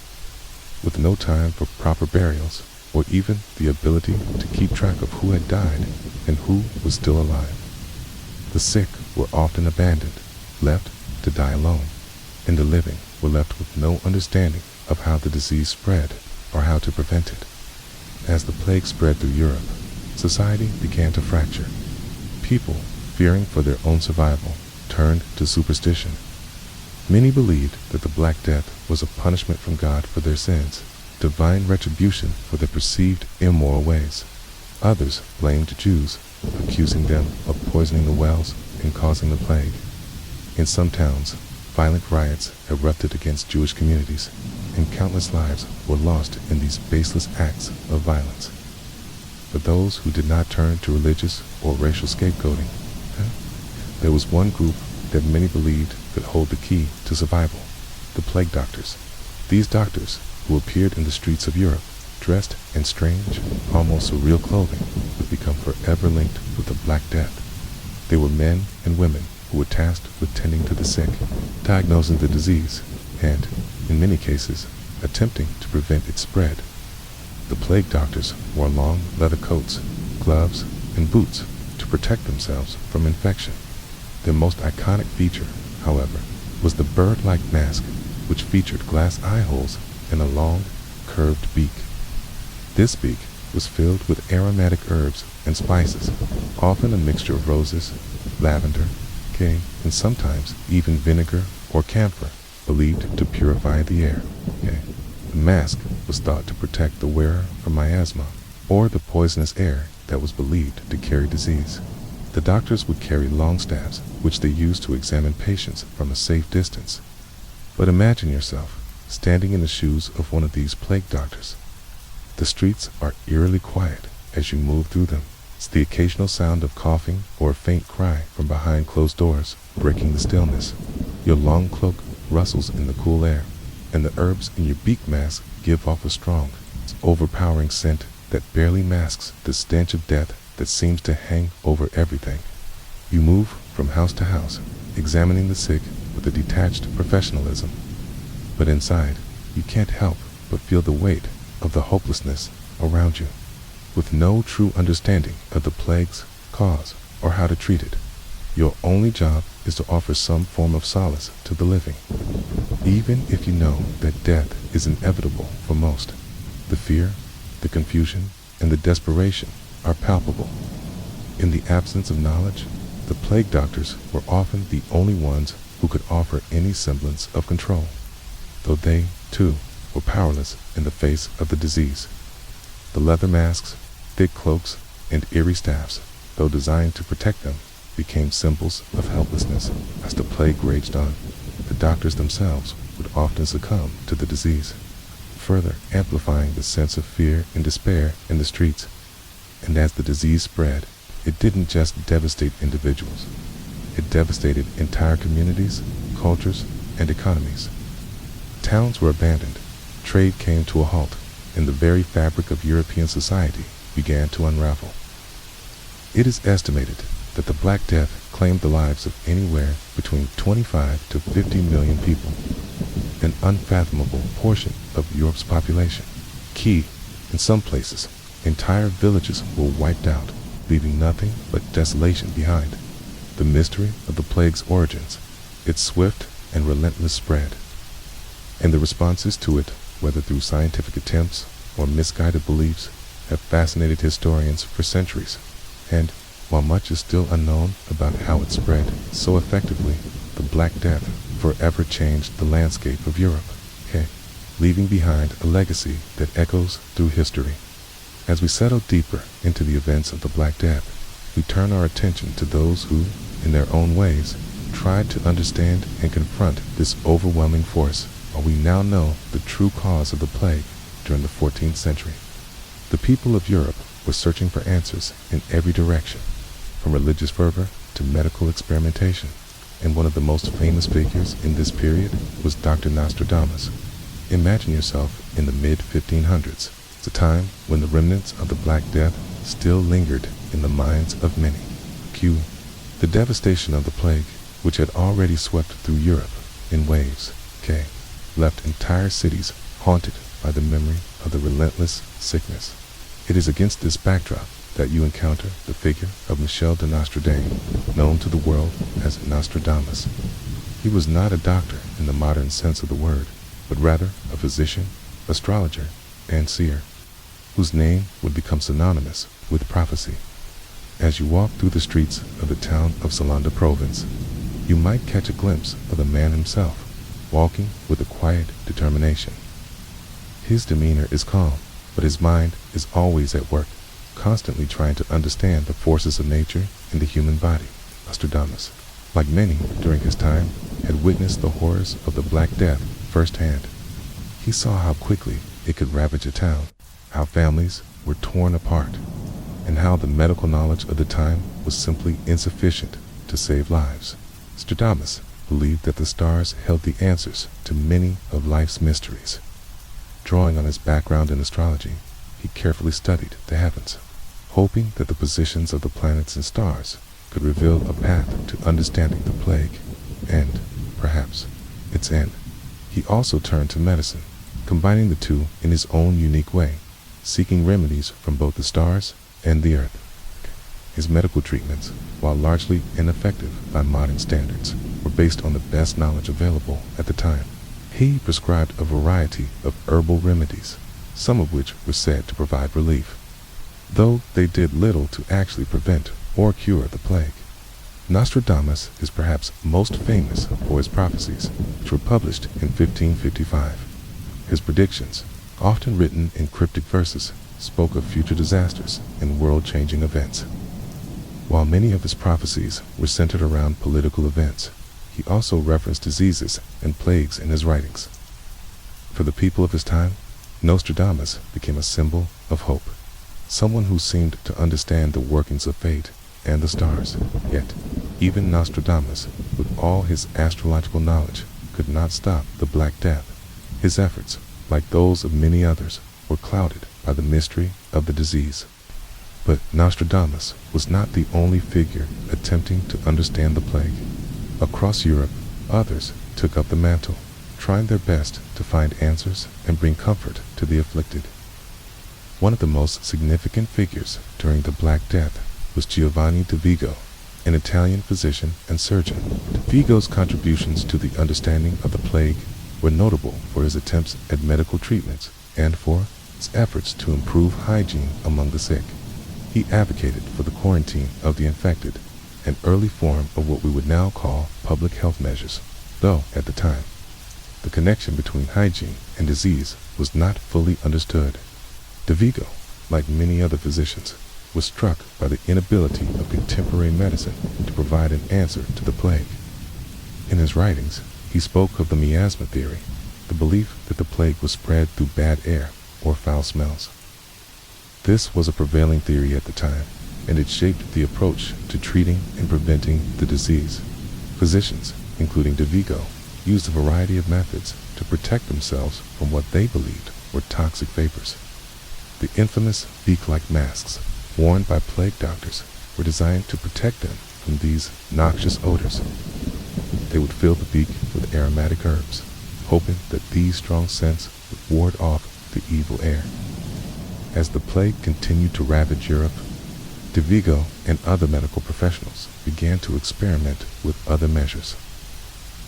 with no time for proper burials or even the ability to keep track of who had died and who was still alive. The sick were often abandoned, left to die alone, and the living were left with no understanding of how the disease spread or how to prevent it. As the plague spread through Europe, society began to fracture. People, fearing for their own survival, turned to superstition. Many believed that the Black Death was a punishment from God for their sins, divine retribution for their perceived immoral ways. Others blamed Jews, accusing them of poisoning the wells and causing the plague. In some towns, violent riots erupted against Jewish communities, and countless lives were lost in these baseless acts of violence. For those who did not turn to religious or racial scapegoating, there was one group that many believed could hold the key to survival: the plague doctors. These doctors, who appeared in the streets of Europe, dressed in strange, almost surreal clothing, would become forever linked with the Black Death. They were men and women who were tasked with tending to the sick, diagnosing the disease, and, in many cases, attempting to prevent its spread. The plague doctors wore long leather coats, gloves, and boots to protect themselves from infection. Their most iconic feature, however, was the bird-like mask, which featured glass eye holes and a long, curved beak. This beak was filled with aromatic herbs and spices, often a mixture of roses, lavender, and sometimes even vinegar or camphor, believed to purify the air. The mask was thought to protect the wearer from miasma, or the poisonous air that was believed to carry disease. The doctors would carry long staffs, which they used to examine patients from a safe distance. But imagine yourself standing in the shoes of one of these plague doctors. The streets are eerily quiet as you move through them. It's the occasional sound of coughing or a faint cry from behind closed doors, breaking the stillness. Your long cloak rustles in the cool air, and the herbs in your beak mask give off a strong, overpowering scent that barely masks the stench of death that seems to hang over everything. You move from house to house, examining the sick with a detached professionalism. But inside, you can't help but feel the weight of the hopelessness around you. With no true understanding of the plague's cause or how to treat it, your only job is to offer some form of solace to the living. Even if you know that death is inevitable for most, the fear, the confusion, and the desperation are palpable. In the absence of knowledge, the plague doctors were often the only ones who could offer any semblance of control, though they, too, were powerless in the face of the disease. The leather masks, thick cloaks, and eerie staffs, though designed to protect them, became symbols of helplessness as the plague raged on. the doctors themselves would often succumb to the disease, further amplifying the sense of fear and despair in the streets. And as the disease spread, it didn't just devastate individuals. It devastated entire communities, cultures, and economies. Towns were abandoned, trade came to a halt, and the very fabric of European society began to unravel. It is estimated that the Black Death claimed the lives of anywhere between 25 to 50 million people, an unfathomable portion of Europe's population. In some places, entire villages were wiped out, leaving nothing but desolation behind. The mystery of the plague's origins, its swift and relentless spread, and the responses to it, whether through scientific attempts or misguided beliefs, have fascinated historians for centuries. And while much is still unknown about how it spread so effectively, the Black Death forever changed the landscape of Europe, leaving behind a legacy that echoes through history. As we settle deeper into the events of the Black Death, we turn our attention to those who, in their own ways, tried to understand and confront this overwhelming force, while we now know the true cause of the plague during the 14th century. The people of Europe were searching for answers in every direction, from religious fervor to medical experimentation, and one of the most famous figures in this period was Dr. Nostradamus. Imagine yourself in the mid-1500s, a time when the remnants of the Black Death still lingered in the minds of many. The devastation of the plague, which had already swept through Europe in waves, left entire cities haunted by the memory of the relentless sickness. It is against this backdrop that you encounter the figure of Michel de Nostradame, known to the world as Nostradamus. He was not a doctor in the modern sense of the word, but rather a physician, astrologer, and seer, whose name would become synonymous with prophecy. As you walk through the streets of the town of Salanda province, you might catch a glimpse of the man himself, walking with a quiet determination. His demeanor is calm, but his mind is always at work, constantly trying to understand the forces of nature in the human body. Nostradamus, like many during his time, had witnessed the horrors of the Black Death firsthand. He saw how quickly it could ravage a town, how families were torn apart, and how the medical knowledge of the time was simply insufficient to save lives. Nostradamus believed that the stars held the answers to many of life's mysteries. Drawing on his background in astrology, he carefully studied the heavens, hoping that the positions of the planets and stars could reveal a path to understanding the plague and, perhaps, its end. He also turned to medicine, combining the two in his own unique way, seeking remedies from both the stars and the earth. His medical treatments, while largely ineffective by modern standards, were based on the best knowledge available at the time. He prescribed a variety of herbal remedies, some of which were said to provide relief, though they did little to actually prevent or cure the plague. Nostradamus is perhaps most famous for his prophecies, which were published in 1555. His predictions, often written in cryptic verses, spoke of future disasters and world-changing events. While many of his prophecies were centered around political events, he also referenced diseases and plagues in his writings. For the people of his time, Nostradamus became a symbol of hope, someone who seemed to understand the workings of fate and the stars. Yet, even Nostradamus, with all his astrological knowledge, could not stop the Black Death. His efforts, like those of many others, were clouded by the mystery of the disease. But Nostradamus was not the only figure attempting to understand the plague. Across Europe, others took up the mantle, trying their best to find answers and bring comfort to the afflicted. One of the most significant figures during the Black Death was Giovanni de Vigo, an Italian physician and surgeon. De Vigo's contributions to the understanding of the plague were notable for his attempts at medical treatments and for his efforts to improve hygiene among the sick. He advocated for the quarantine of the infected, an early form of what we would now call public health measures, though, at the time, the connection between hygiene and disease was not fully understood. De Vigo, like many other physicians, was struck by the inability of contemporary medicine to provide an answer to the plague. In his writings, He spoke of the miasma theory, the belief that the plague was spread through bad air or foul smells. This was a prevailing theory at the time, and it shaped the approach to treating and preventing the disease. Physicians, including De Vigo, used a variety of methods to protect themselves from what they believed were toxic vapors. The infamous beak-like masks worn by plague doctors were designed to protect them from these noxious odors. They would fill the beak with aromatic herbs, hoping that these strong scents would ward off the evil air. As the plague continued to ravage Europe, De Vigo and other medical professionals began to experiment with other measures.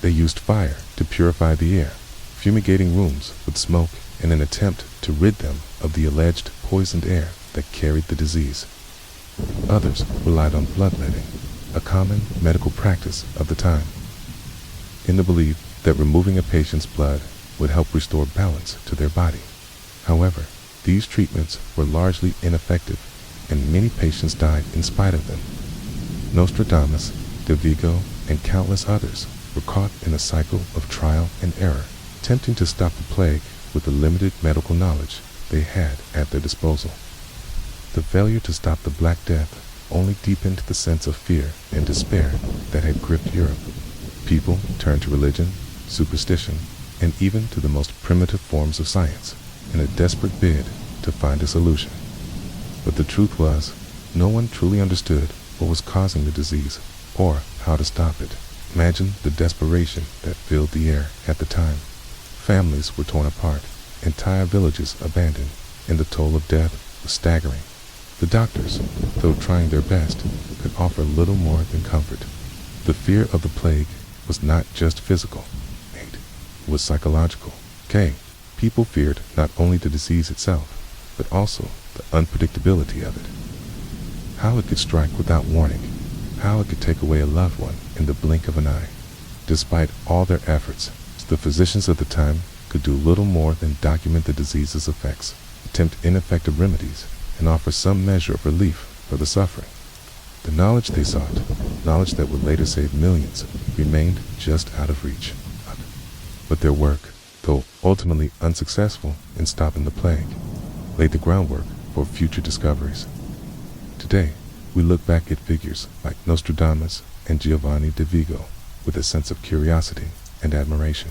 They used fire to purify the air, fumigating rooms with smoke in an attempt to rid them of the alleged poisoned air that carried the disease. Others relied on bloodletting, a common medical practice of the time, in the belief that removing a patient's blood would help restore balance to their body. However, these treatments were largely ineffective, and many patients died in spite of them. Nostradamus, De Vigo, and countless others were caught in a cycle of trial and error, attempting to stop the plague with the limited medical knowledge they had at their disposal. The failure to stop the Black Death only deepened the sense of fear and despair that had gripped Europe. People turned to religion, superstition, and even to the most primitive forms of science in a desperate bid to find a solution. But the truth was, no one truly understood what was causing the disease or how to stop it. Imagine the desperation that filled the air at the time. Families were torn apart, entire villages abandoned, and the toll of death was staggering. The doctors, though trying their best, could offer little more than comfort. The fear of the plague was not just physical, it was psychological. People feared not only the disease itself, but also the unpredictability of it. How it could strike without warning, how it could take away a loved one in the blink of an eye. Despite all their efforts, the physicians of the time could do little more than document the disease's effects, attempt ineffective remedies, and offer some measure of relief for the suffering. The knowledge they sought, knowledge that would later save millions, remained just out of reach. But their work, though ultimately unsuccessful in stopping the plague, laid the groundwork for future discoveries. Today, we look back at figures like Nostradamus and Giovanni de Vigo with a sense of curiosity and admiration.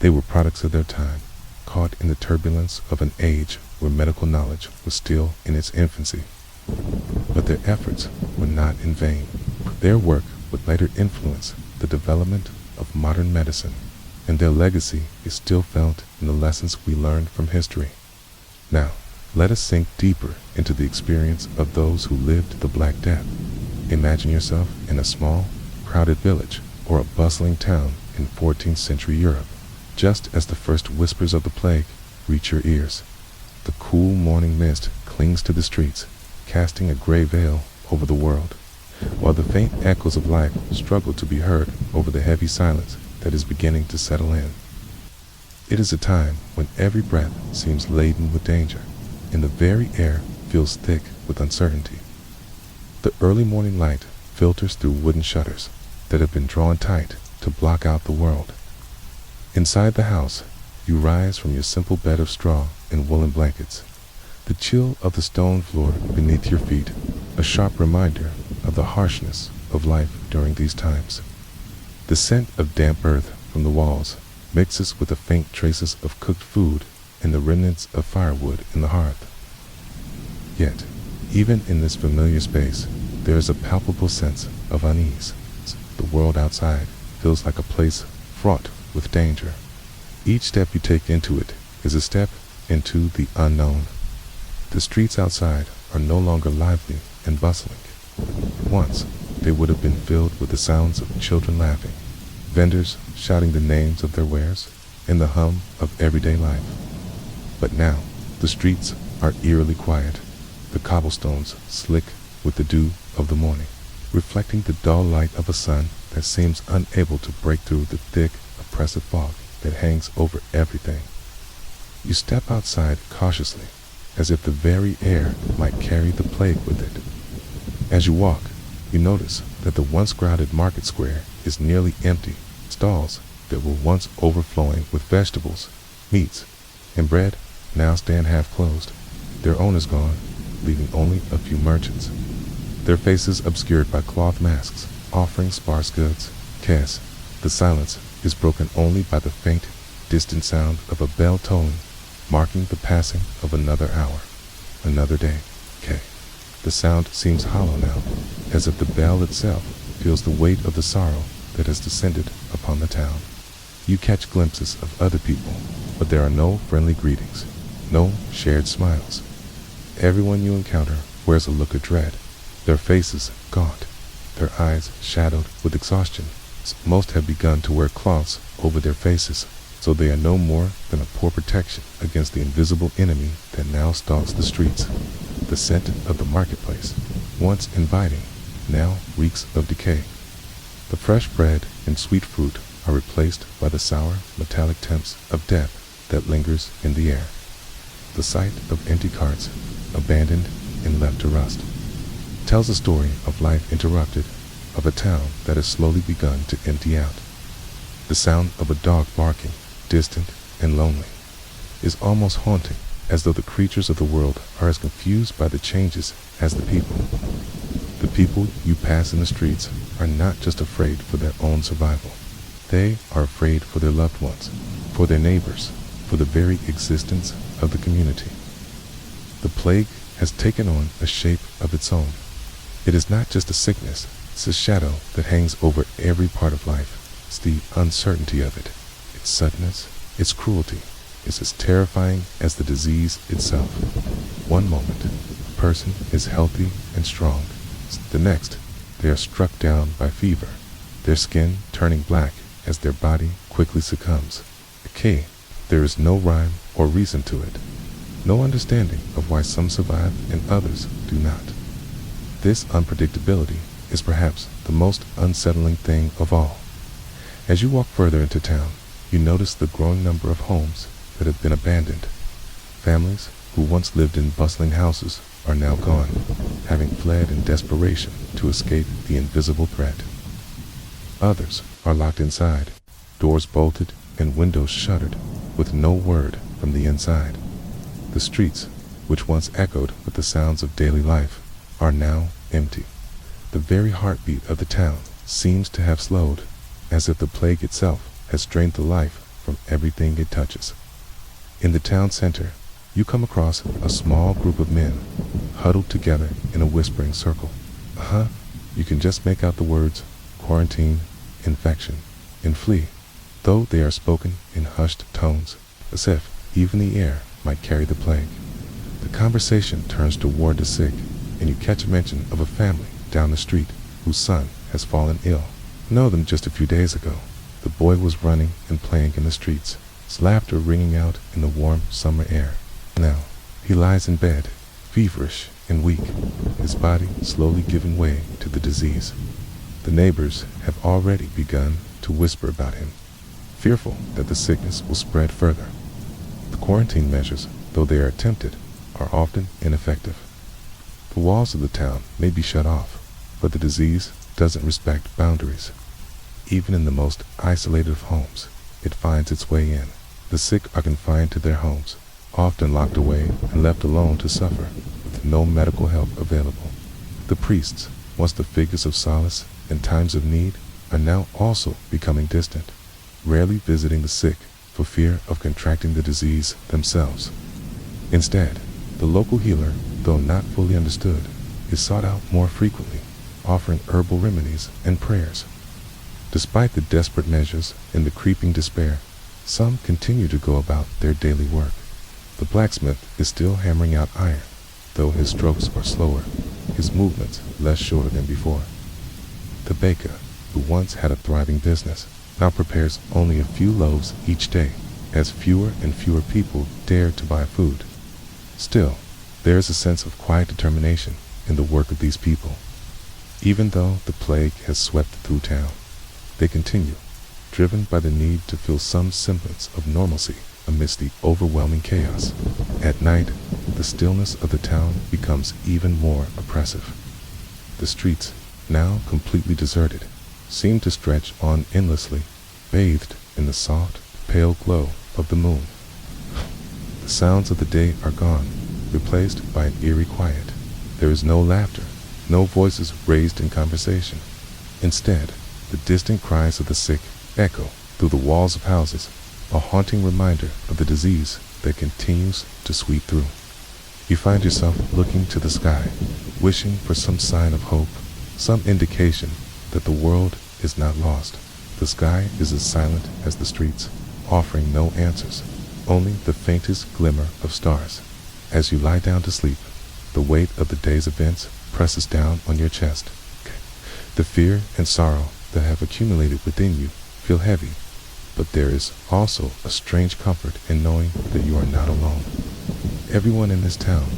They were products of their time, caught in the turbulence of an age where medical knowledge was still in its infancy. But their efforts were not in vain. Their work would later influence the development of modern medicine, and their legacy is still felt in the lessons we learned from history. Now, let us sink deeper into the experience of those who lived the Black Death. Imagine yourself in a small, crowded village or a bustling town in 14th century Europe, just as the first whispers of the plague reach your ears. The cool morning mist clings to the streets, casting a gray veil over the world, while the faint echoes of life struggle to be heard over the heavy silence that is beginning to settle in. It is a time when every breath seems laden with danger, and the very air feels thick with uncertainty. The early morning light filters through wooden shutters that have been drawn tight to block out the world. Inside the house, you rise from your simple bed of straw and woolen blankets. The chill of the stone floor beneath your feet, a sharp reminder of the harshness of life during these times. The scent of damp earth from the walls mixes with the faint traces of cooked food and the remnants of firewood in the hearth. Yet, even in this familiar space, there is a palpable sense of unease. The world outside feels like a place fraught with danger. Each step you take into it is a step into the unknown. The streets outside are no longer lively and bustling. Once, they would have been filled with the sounds of children laughing, vendors shouting the names of their wares, and the hum of everyday life. But now, the streets are eerily quiet, the cobblestones slick with the dew of the morning, reflecting the dull light of a sun that seems unable to break through the thick, oppressive fog that hangs over everything. You step outside cautiously, as if the very air might carry the plague with it. As you walk, you notice that the once crowded market square is nearly empty. Stalls, that were once overflowing with vegetables, meats, and bread now stand half closed, their owners gone, leaving only a few merchants, their faces obscured by cloth masks, offering sparse goods. The silence is broken only by the faint, distant sound of a bell tolling, marking the passing of another hour, another day. The sound seems hollow now, as if the bell itself feels the weight of the sorrow that has descended upon the town. You catch glimpses of other people, but there are no friendly greetings, no shared smiles. Everyone you encounter wears a look of dread, their faces gaunt, their eyes shadowed with exhaustion. Most have begun to wear cloths over their faces, so they are no more than a poor protection against the invisible enemy that now stalks the streets. The scent of the marketplace, once inviting, now reeks of decay. The fresh bread and sweet fruit are replaced by the sour, metallic temps of death that lingers in the air. The sight of empty carts, abandoned and left to rust, tells a story of life interrupted, of a town that has slowly begun to empty out. The sound of a dog barking, distant and lonely, is almost haunting, as though the creatures of the world are as confused by the changes as the people. The people you pass in the streets are not just afraid for their own survival. They are afraid for their loved ones, for their neighbors, for the very existence of the community. The plague has taken on a shape of its own. It is not just a sickness, it's a shadow that hangs over every part of life. It's the uncertainty of it, its suddenness, its cruelty is as terrifying as the disease itself. One moment, a person is healthy and strong. The next, they are struck down by fever, their skin turning black as their body quickly succumbs. There is no rhyme or reason to it, no understanding of why some survive and others do not. This unpredictability is perhaps the most unsettling thing of all. As you walk further into town, you notice the growing number of homes that have been abandoned. Families who once lived in bustling houses are now gone, having fled in desperation to escape the invisible threat. Others are locked inside, doors bolted and windows shuttered, with no word from the inside. The streets, which once echoed with the sounds of daily life, are now empty. The very heartbeat of the town seems to have slowed, as if the plague itself has drained the life from everything it touches. In the town center, you come across a small group of men, huddled together in a whispering circle. You can just make out the words quarantine, infection, and flee, though they are spoken in hushed tones, as if even the air might carry the plague. The conversation turns toward the sick, and you catch a mention of a family down the street whose son has fallen ill. I know them just a few days ago. The boy was running and playing in the streets, his laughter ringing out in the warm summer air. Now, he lies in bed, feverish and weak, his body slowly giving way to the disease. The neighbors have already begun to whisper about him, fearful that the sickness will spread further. The quarantine measures, though they are attempted, are often ineffective. The walls of the town may be shut off, but the disease doesn't respect boundaries. Even in the most isolated of homes, it finds its way in. The sick are confined to their homes, often locked away and left alone to suffer, with no medical help available. The priests, once the figures of solace in times of need, are now also becoming distant, rarely visiting the sick for fear of contracting the disease themselves. Instead, the local healer, though not fully understood, is sought out more frequently, offering herbal remedies and prayers. Despite the desperate measures and the creeping despair, some continue to go about their daily work. The blacksmith is still hammering out iron, though his strokes are slower, his movements less sure than before. The baker, who once had a thriving business, now prepares only a few loaves each day, as fewer and fewer people dare to buy food. Still, there is a sense of quiet determination in the work of these people. Even though the plague has swept through town, they continue, driven by the need to feel some semblance of normalcy amidst the overwhelming chaos. At night, the stillness of the town becomes even more oppressive. The streets, now completely deserted, seem to stretch on endlessly, bathed in the soft, pale glow of the moon. The sounds of the day are gone, replaced by an eerie quiet. There is no laughter, no voices raised in conversation. Instead, the distant cries of the sick echo through the walls of houses, a haunting reminder of the disease that continues to sweep through. You find yourself looking to the sky, wishing for some sign of hope, some indication that the world is not lost. The sky is as silent as the streets, offering no answers, only the faintest glimmer of stars. As you lie down to sleep, the weight of the day's events presses down on your chest. The fear and sorrow that have accumulated within you feel heavy, but there is also a strange comfort in knowing that you are not alone. Everyone in this town,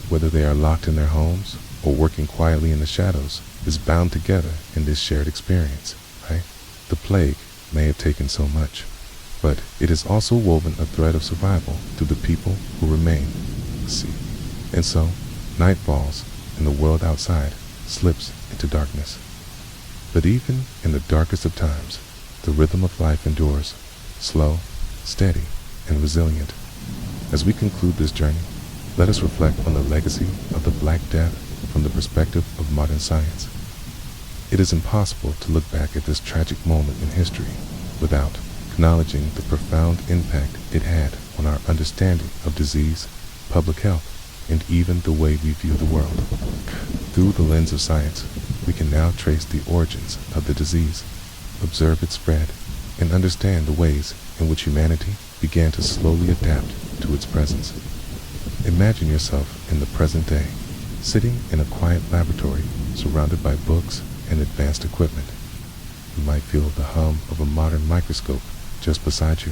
whether they are locked in their homes or working quietly in the shadows, is bound together in this shared experience, right? The plague may have taken so much, but it has also woven a thread of survival through the people who remain. See, and so, night falls, and the world outside slips into darkness. But even in the darkest of times, the rhythm of life endures, slow, steady, and resilient. As we conclude this journey, let us reflect on the legacy of the Black Death from the perspective of modern science. It is impossible to look back at this tragic moment in history without acknowledging the profound impact it had on our understanding of disease, public health, and even the way we view the world. Through the lens of science, we can now trace the origins of the disease, observe its spread, and understand the ways in which humanity began to slowly adapt to its presence. Imagine yourself in the present day, sitting in a quiet laboratory surrounded by books and advanced equipment. You might feel the hum of a modern microscope just beside you,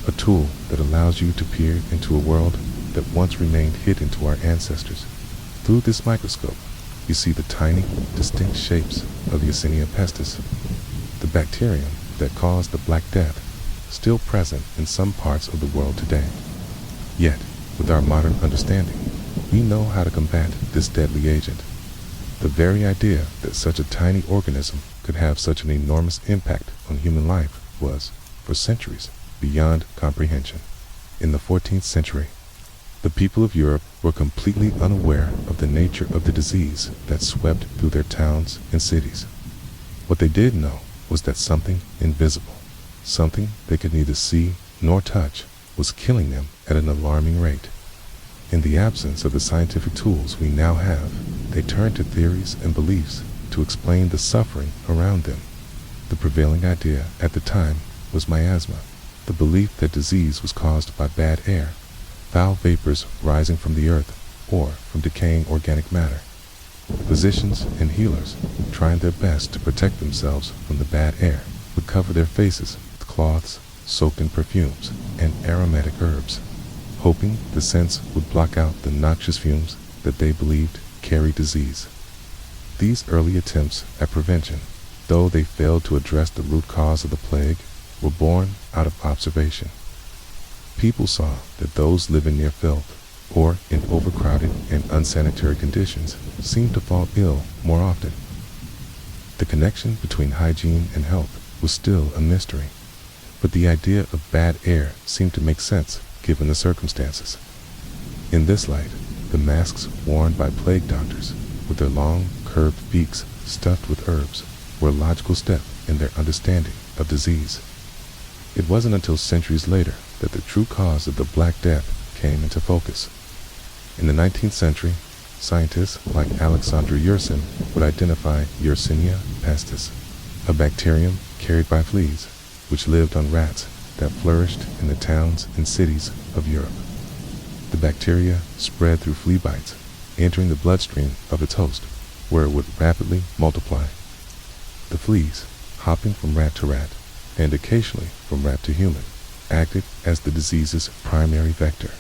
a tool that allows you to peer into a world that once remained hidden to our ancestors. Through this microscope, you see the tiny, distinct shapes of Yersinia pestis, the bacterium that caused the Black Death, still present in some parts of the world today. Yet, with our modern understanding, we know how to combat this deadly agent. The very idea that such a tiny organism could have such an enormous impact on human life was, for centuries, beyond comprehension. In the 14th century, the people of Europe were completely unaware of the nature of the disease that swept through their towns and cities. What they did know was that something invisible, something they could neither see nor touch, was killing them at an alarming rate. In the absence of the scientific tools we now have, they turned to theories and beliefs to explain the suffering around them. The prevailing idea at the time was miasma, the belief that disease was caused by bad air, foul vapors rising from the earth, or from decaying organic matter. Physicians and healers, trying their best to protect themselves from the bad air, would cover their faces with cloths soaked in perfumes and aromatic herbs, hoping the scents would block out the noxious fumes that they believed carried disease. These early attempts at prevention, though they failed to address the root cause of the plague, were born out of observation. People saw that those living near filth or in overcrowded and unsanitary conditions seemed to fall ill more often. The connection between hygiene and health was still a mystery, but the idea of bad air seemed to make sense given the circumstances. In this light, the masks worn by plague doctors, with their long, curved beaks stuffed with herbs, were a logical step in their understanding of disease. It wasn't until centuries later that the true cause of the Black Death came into focus. In the 19th century, scientists like Alexander Yersin would identify Yersinia pestis, a bacterium carried by fleas, which lived on rats that flourished in the towns and cities of Europe. The bacteria spread through flea bites, entering the bloodstream of its host, where it would rapidly multiply. The fleas, hopping from rat to rat, and occasionally from rat to human, acted as the disease's primary vector.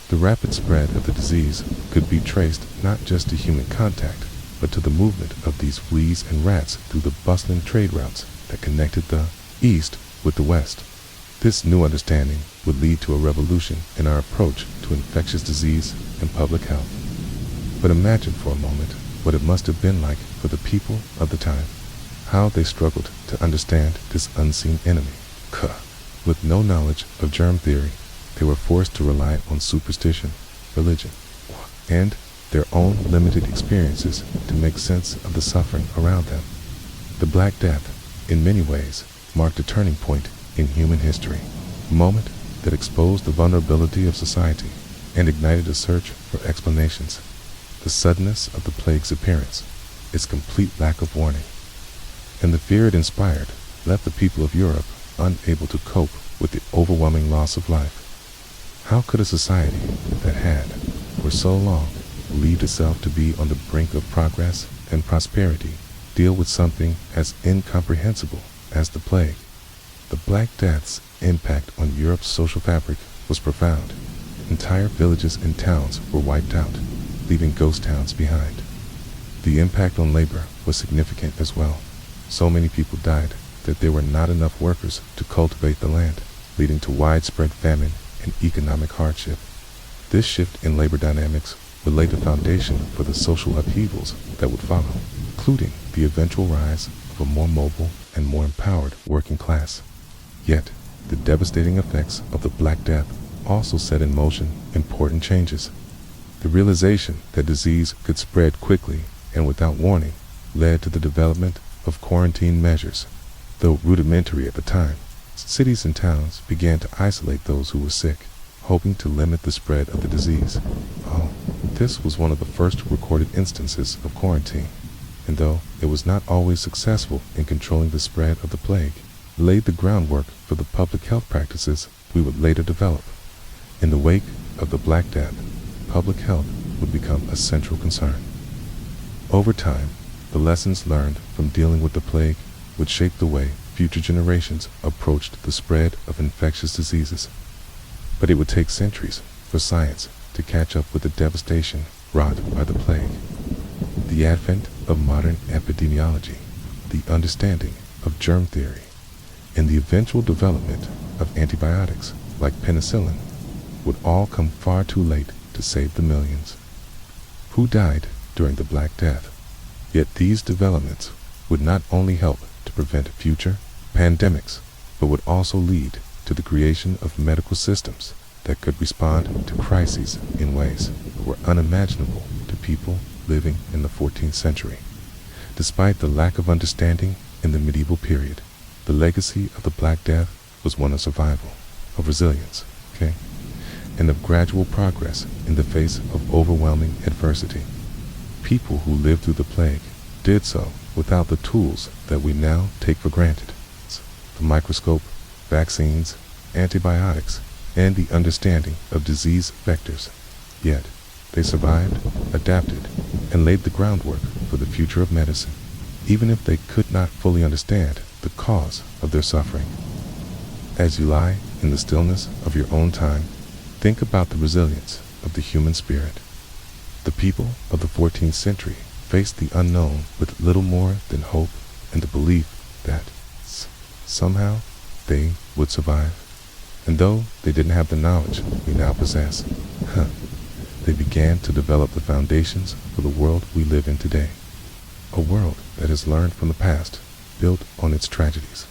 The rapid spread of the disease could be traced not just to human contact, but to the movement of these fleas and rats through the bustling trade routes that connected the East with the West. This new understanding would lead to a revolution in our approach to infectious disease and public health. But imagine for a moment what it must have been like for the people of the time, how they struggled to understand this unseen enemy. With no knowledge of germ theory, they were forced to rely on superstition, religion, and their own limited experiences to make sense of the suffering around them. The Black Death, in many ways, marked a turning point in human history, a moment that exposed the vulnerability of society and ignited a search for explanations. The suddenness of the plague's appearance, its complete lack of warning, and the fear it inspired left the people of Europe unable to cope with the overwhelming loss of life. How could a society that had, for so long, believed itself to be on the brink of progress and prosperity deal with something as incomprehensible as the plague? The Black Death's impact on Europe's social fabric was profound. Entire villages and towns were wiped out, leaving ghost towns behind. The impact on labor was significant as well. So many people died that there were not enough workers to cultivate the land, leading to widespread famine and economic hardship. This shift in labor dynamics would lay the foundation for the social upheavals that would follow, including the eventual rise of a more mobile and more empowered working class. Yet, the devastating effects of the Black Death also set in motion important changes. The realization that disease could spread quickly and without warning led to the development of quarantine measures. Though rudimentary at the time, cities and towns began to isolate those who were sick, hoping to limit the spread of the disease. This was one of the first recorded instances of quarantine, and though it was not always successful in controlling the spread of the plague, it laid the groundwork for the public health practices we would later develop. In the wake of the Black Death, public health would become a central concern. Over time, the lessons learned from dealing with the plague would shape the way future generations approached the spread of infectious diseases. But it would take centuries for science to catch up with the devastation wrought by the plague. The advent of modern epidemiology, the understanding of germ theory, and the eventual development of antibiotics like penicillin would all come far too late to save the millions who died during the Black Death. Yet these developments would not only help to prevent future pandemics, but would also lead to the creation of medical systems that could respond to crises in ways that were unimaginable to people living in the 14th century. Despite the lack of understanding in the medieval period, the legacy of the Black Death was one of survival, of resilience, and of gradual progress in the face of overwhelming adversity. People who lived through the plague did so without the tools that we now take for granted: the microscope, vaccines, antibiotics, and the understanding of disease vectors. Yet, they survived, adapted, and laid the groundwork for the future of medicine, even if they could not fully understand the cause of their suffering. As you lie in the stillness of your own time, think about the resilience of the human spirit. The people of the 14th century faced the unknown with little more than hope and the belief that somehow they would survive. And though they didn't have the knowledge we now possess, they began to develop the foundations for the world we live in today. A world that has learned from the past, built on its tragedies,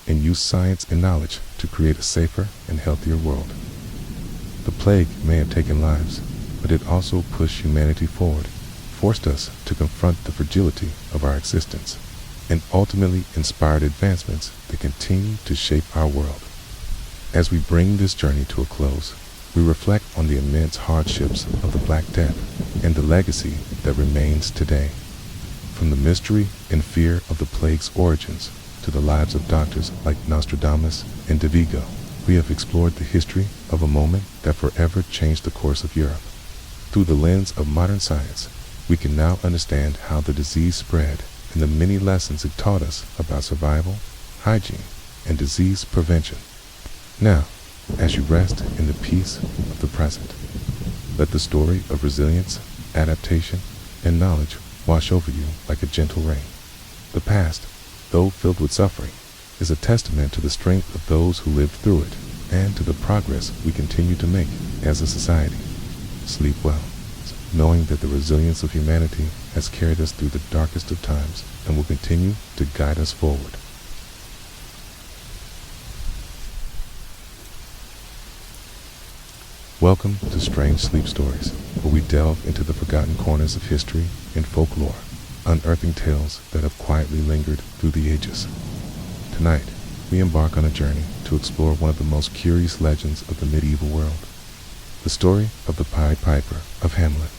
and used science and knowledge to create a safer and healthier world. The plague may have taken lives, but it also pushed humanity forward, forced us to confront the fragility of our existence, and ultimately inspired advancements that continue to shape our world. As we bring this journey to a close, we reflect on the immense hardships of the Black Death and the legacy that remains today. From the mystery and fear of the plague's origins to the lives of doctors like Nostradamus and De Vigo, we have explored the history of a moment that forever changed the course of Europe. Through the lens of modern science, we can now understand how the disease spread and the many lessons it taught us about survival, hygiene, and disease prevention. Now, as you rest in the peace of the present, let the story of resilience, adaptation, and knowledge wash over you like a gentle rain. The past, though filled with suffering, is a testament to the strength of those who lived through it and to the progress we continue to make as a society. Sleep well, knowing that the resilience of humanity has carried us through the darkest of times and will continue to guide us forward. Welcome to Strange Sleep Stories, where we delve into the forgotten corners of history and folklore, unearthing tales that have quietly lingered through the ages. Tonight, we embark on a journey to explore one of the most curious legends of the medieval world, the story of the Pied Piper of Hamlin.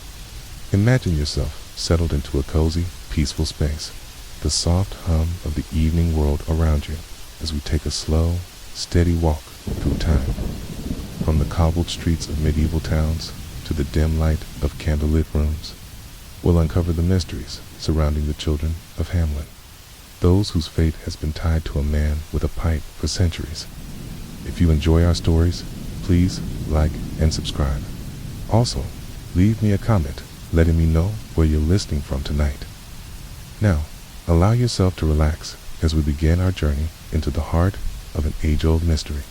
Imagine yourself settled into a cozy, peaceful space, the soft hum of the evening world around you as we take a slow, steady walk through time. From the cobbled streets of medieval towns to the dim light of candlelit rooms, we'll uncover the mysteries surrounding the children of Hamlin, those whose fate has been tied to a man with a pipe for centuries. If you enjoy our stories, please like and subscribe. Also, leave me a comment letting me know where you're listening from tonight. Now, allow yourself to relax as we begin our journey into the heart of an age-old mystery.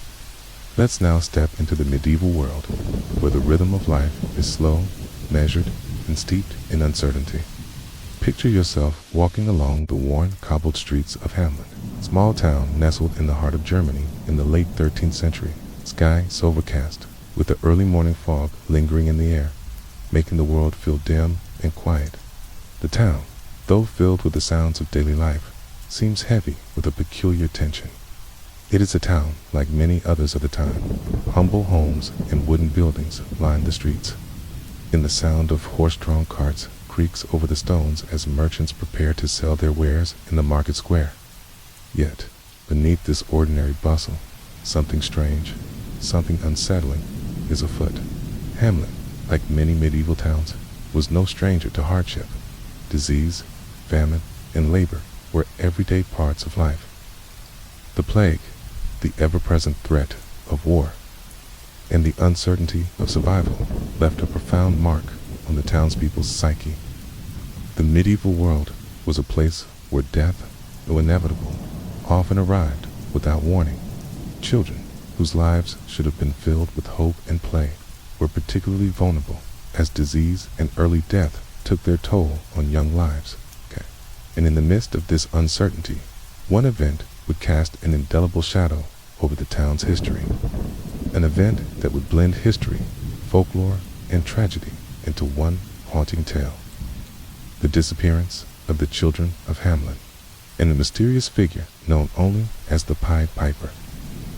Let's now step into the medieval world, where the rhythm of life is slow, measured, and steeped in uncertainty. Picture yourself walking along the worn, cobbled streets of Hamlin, a small town nestled in the heart of Germany in the late 13th century, sky overcast, with the early morning fog lingering in the air, making the world feel dim and quiet. The town, though filled with the sounds of daily life, seems heavy with a peculiar tension. It is a town like many others of the time. Humble homes and wooden buildings line the streets, and the sound of horse-drawn carts creaks over the stones as merchants prepare to sell their wares in the market square. Yet, beneath this ordinary bustle, something strange, something unsettling is afoot. Hamlin, like many medieval towns, was no stranger to hardship. Disease, famine, and labor were everyday parts of life. The plague, the ever-present threat of war, and the uncertainty of survival left a profound mark on the townspeople's psyche. The medieval world was a place where death, though inevitable, often arrived without warning. Children, whose lives should have been filled with hope and play, were particularly vulnerable, as disease and early death took their toll on young lives. And in the midst of this uncertainty, one event would cast an indelible shadow over the town's history, an event that would blend history, folklore, and tragedy into one haunting tale: the disappearance of the children of Hamlin, and a mysterious figure known only as the Pied Piper.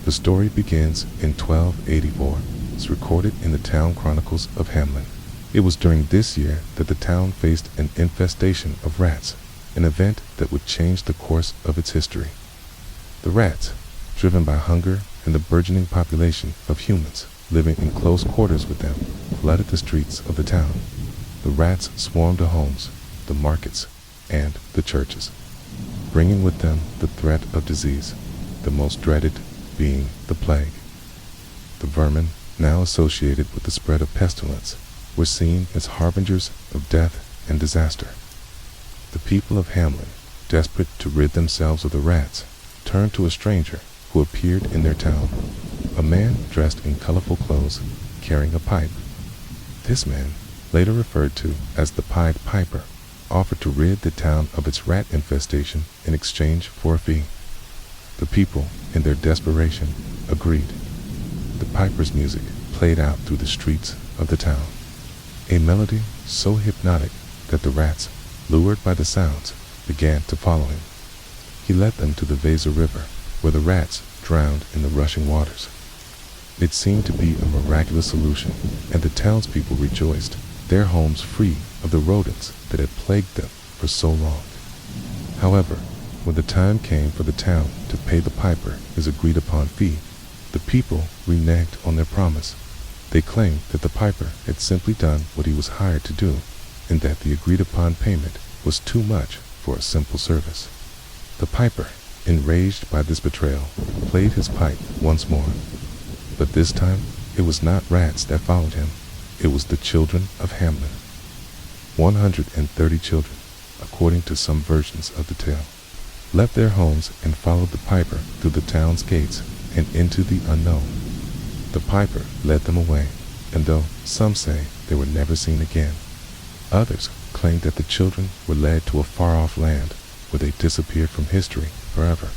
The story begins in 1284, as recorded in the town chronicles of Hamlin. It was during this year that the town faced an infestation of rats, an event that would change the course of its history. The rats, driven by hunger and the burgeoning population of humans living in close quarters with them, flooded the streets of the town. The rats swarmed the homes, the markets, and the churches, bringing with them the threat of disease, the most dreaded being the plague. The vermin, now associated with the spread of pestilence, were seen as harbingers of death and disaster. The people of Hamlin, desperate to rid themselves of the rats, turned to a stranger who appeared in their town, a man dressed in colorful clothes, carrying a pipe. This man, later referred to as the Pied Piper, offered to rid the town of its rat infestation in exchange for a fee. The people, in their desperation, agreed. The piper's music played out through the streets of the town, a melody so hypnotic that the rats, lured by the sounds, began to follow him. He led them to the Weser River, where the rats drowned in the rushing waters. It seemed to be a miraculous solution, and the townspeople rejoiced, their homes free of the rodents that had plagued them for so long. However, when the time came for the town to pay the piper his agreed-upon fee, the people reneged on their promise. They claimed that the piper had simply done what he was hired to do, and that the agreed-upon payment was too much for a simple service. The piper, enraged by this betrayal, played his pipe once more. But this time, it was not rats that followed him. It was the children of Hamlin. 130 children, according to some versions of the tale, left their homes and followed the piper through the town's gates and into the unknown. The piper led them away, and though some say they were never seen again, others claimed that the children were led to a far-off land where they disappeared from history forever.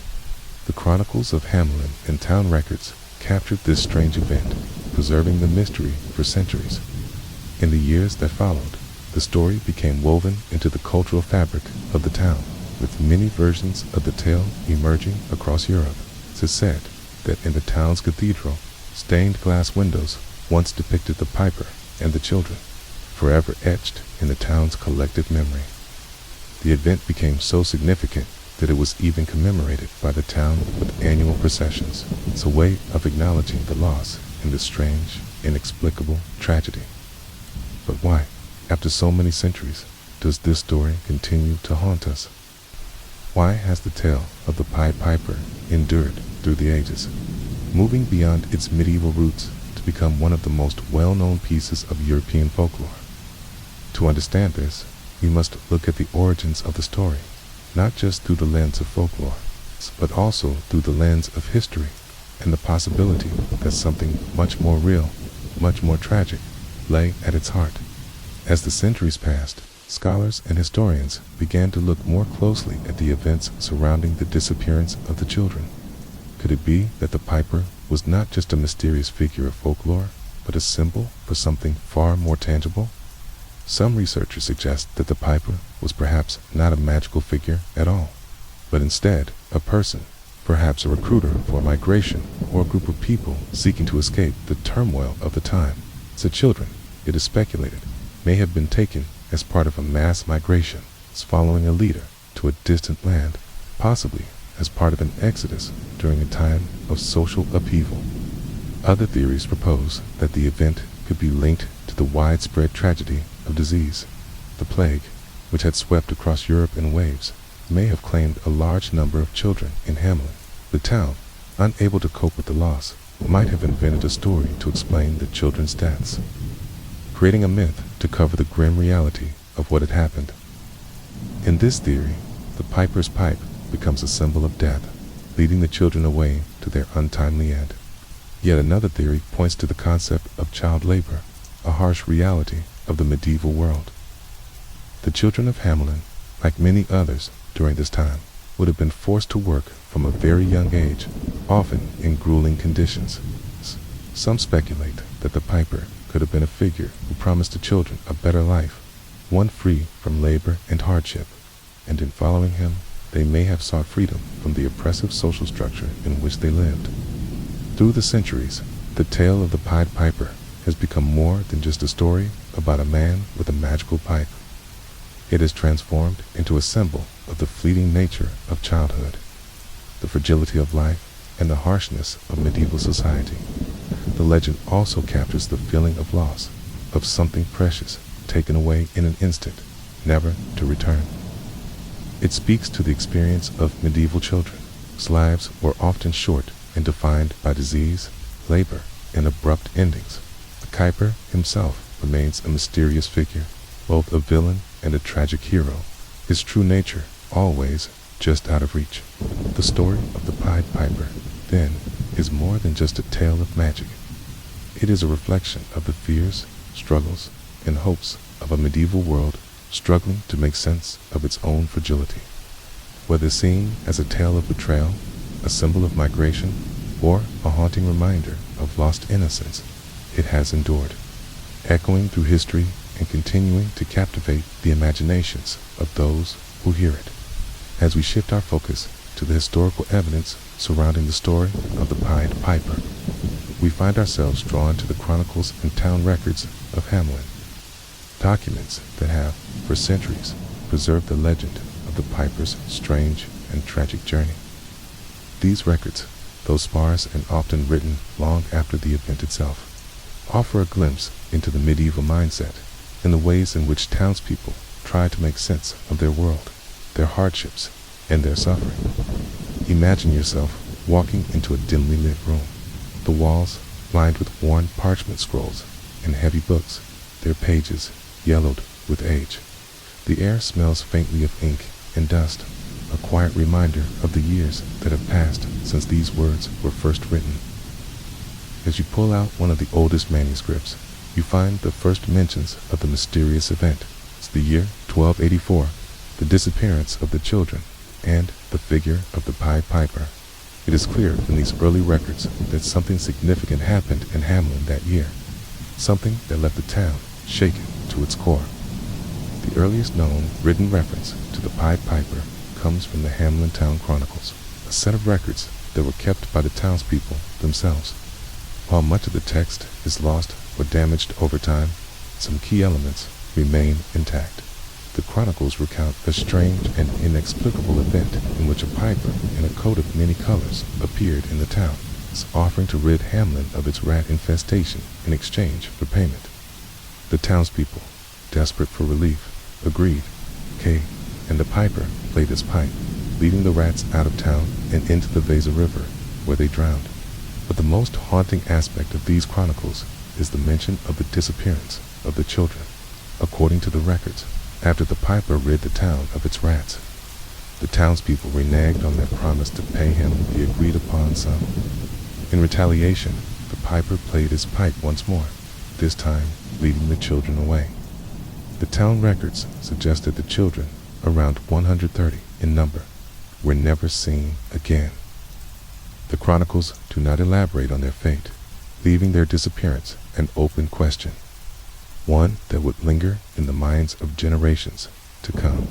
The chronicles of Hamlin and town records captured this strange event, preserving the mystery for centuries. In the years that followed, the story became woven into the cultural fabric of the town, with many versions of the tale emerging across Europe. It is said that in the town's cathedral, stained glass windows once depicted the piper and the children, forever etched in the town's collective memory. The event became so significant that it was even commemorated by the town with annual processions. It's a way of acknowledging the loss in this strange, inexplicable tragedy. But why, after so many centuries, does this story continue to haunt us? Why has the tale of the Pied Piper endured through the ages, moving beyond its medieval roots to become one of the most well-known pieces of European folklore? To understand this, we must look at the origins of the story, not just through the lens of folklore, but also through the lens of history and the possibility that something much more real, much more tragic, lay at its heart. As the centuries passed, scholars and historians began to look more closely at the events surrounding the disappearance of the children. Could it be that the piper was not just a mysterious figure of folklore, but a symbol for something far more tangible? Some researchers suggest that the piper was perhaps not a magical figure at all, but instead a person, perhaps a recruiter for a migration or a group of people seeking to escape the turmoil of the time. The children, it is speculated, may have been taken as part of a mass migration following a leader to a distant land, possibly as part of an exodus during a time of social upheaval. Other theories propose that the event could be linked to the widespread tragedy of disease. The plague, which had swept across Europe in waves, may have claimed a large number of children in Hamlin. The town, unable to cope with the loss, might have invented a story to explain the children's deaths, creating a myth to cover the grim reality of what had happened. In this theory, the piper's pipe becomes a symbol of death, leading the children away to their untimely end. Yet another theory points to the concept of child labor, a harsh reality of the medieval world. The children of Hamlin, like many others during this time, would have been forced to work from a very young age, often in grueling conditions. Some speculate that the piper could have been a figure who promised the children a better life, one free from labor and hardship, and in following him, they may have sought freedom from the oppressive social structure in which they lived. Through the centuries, the tale of the Pied Piper has become more than just a story about a man with a magical pipe. It has transformed into a symbol of the fleeting nature of childhood, the fragility of life, and the harshness of medieval society. The legend also captures the feeling of loss, of something precious taken away in an instant, never to return. It speaks to the experience of medieval children, whose lives were often short and defined by disease, labor, and abrupt endings. The piper himself remains a mysterious figure, both a villain and a tragic hero, his true nature always just out of reach. The story of the Pied Piper, then, is more than just a tale of magic. It is a reflection of the fears, struggles, and hopes of a medieval world struggling to make sense of its own fragility. Whether seen as a tale of betrayal, a symbol of migration, or a haunting reminder of lost innocence, it has endured, echoing through history and continuing to captivate the imaginations of those who hear it. As we shift our focus to the historical evidence surrounding the story of the Pied Piper, we find ourselves drawn to the chronicles and town records of Hamlin, documents that have, for centuries, preserved the legend of the piper's strange and tragic journey. These records, though sparse and often written long after the event itself, offer a glimpse into the medieval mindset and the ways in which townspeople tried to make sense of their world, their hardships, and their suffering. Imagine yourself walking into a dimly lit room, the walls lined with worn parchment scrolls and heavy books, their pages yellowed with age. The air smells faintly of ink and dust, a quiet reminder of the years that have passed since these words were first written. As you pull out one of the oldest manuscripts, you find the first mentions of the mysterious event. It's the year 1284, the disappearance of the children, and the figure of the Pied Piper. It is clear in these early records that something significant happened in Hamlin that year, something that left the town shaken to its core. The earliest known written reference to the Pied Piper comes from the Hamlin Town Chronicles, a set of records that were kept by the townspeople themselves. While much of the text is lost or damaged over time, some key elements remain intact. The chronicles recount a strange and inexplicable event in which a piper in a coat of many colors appeared in the town, offering to rid Hamlin of its rat infestation in exchange for payment. The townspeople, desperate for relief, agreed. Kay and the piper played his pipe, leading the rats out of town and into the Vesa River, where they drowned. But the most haunting aspect of these chronicles is the mention of the disappearance of the children. According to the records, after the piper rid the town of its rats, the townspeople reneged on their promise to pay him the agreed-upon sum. In retaliation, the piper played his pipe once more, this time leading the children away. The town records suggest that the children, around 130 in number, were never seen again. The chronicles do not elaborate on their fate, leaving their disappearance an open question, one that would linger in the minds of generations to come.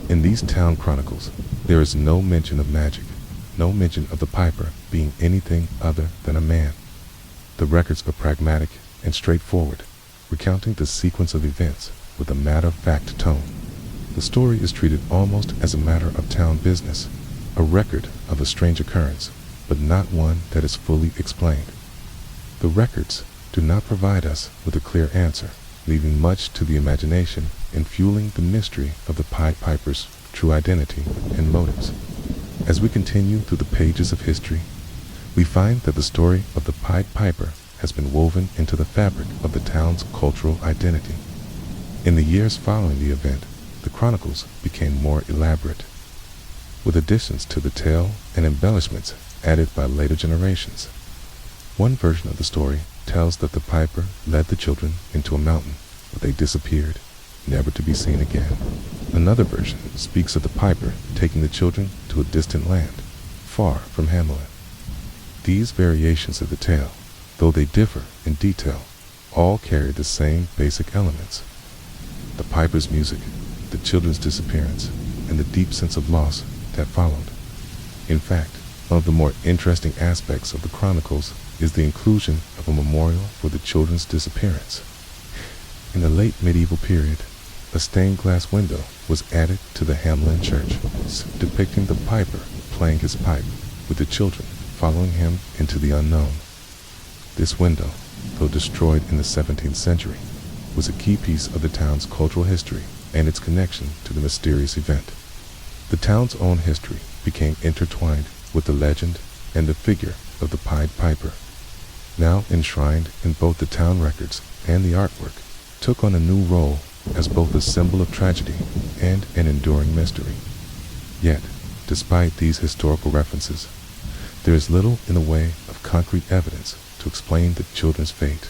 In these town chronicles, there is no mention of magic, no mention of the piper being anything other than a man. The records are pragmatic and straightforward, recounting the sequence of events with a matter-of-fact tone. The story is treated almost as a matter of town business, a record of a strange occurrence, but not one that is fully explained. The records do not provide us with a clear answer, leaving much to the imagination and fueling the mystery of the Pied Piper's true identity and motives. As we continue through the pages of history, we find that the story of the Pied Piper has been woven into the fabric of the town's cultural identity. In the years following the event, the chronicles became more elaborate, with additions to the tale and embellishments added by later generations. One version of the story tells that the piper led the children into a mountain, where they disappeared, never to be seen again. Another version speaks of the piper taking the children to a distant land, far from Hamlin. These variations of the tale, though they differ in detail, all carry the same basic elements: the piper's music, the children's disappearance, and the deep sense of loss that followed. In fact, one of the more interesting aspects of the chronicles is the inclusion of a memorial for the children's disappearance. In the late medieval period, a stained glass window was added to the Hamlin church, depicting the piper playing his pipe, with the children following him into the unknown. This window, though destroyed in the 17th century, was a key piece of the town's cultural history and its connection to the mysterious event. The town's own history became intertwined with the legend and the figure of the Pied Piper, now enshrined in both the town records and the artwork, took on a new role as both a symbol of tragedy and an enduring mystery. Yet, despite these historical references, there is little in the way of concrete evidence to explain the children's fate.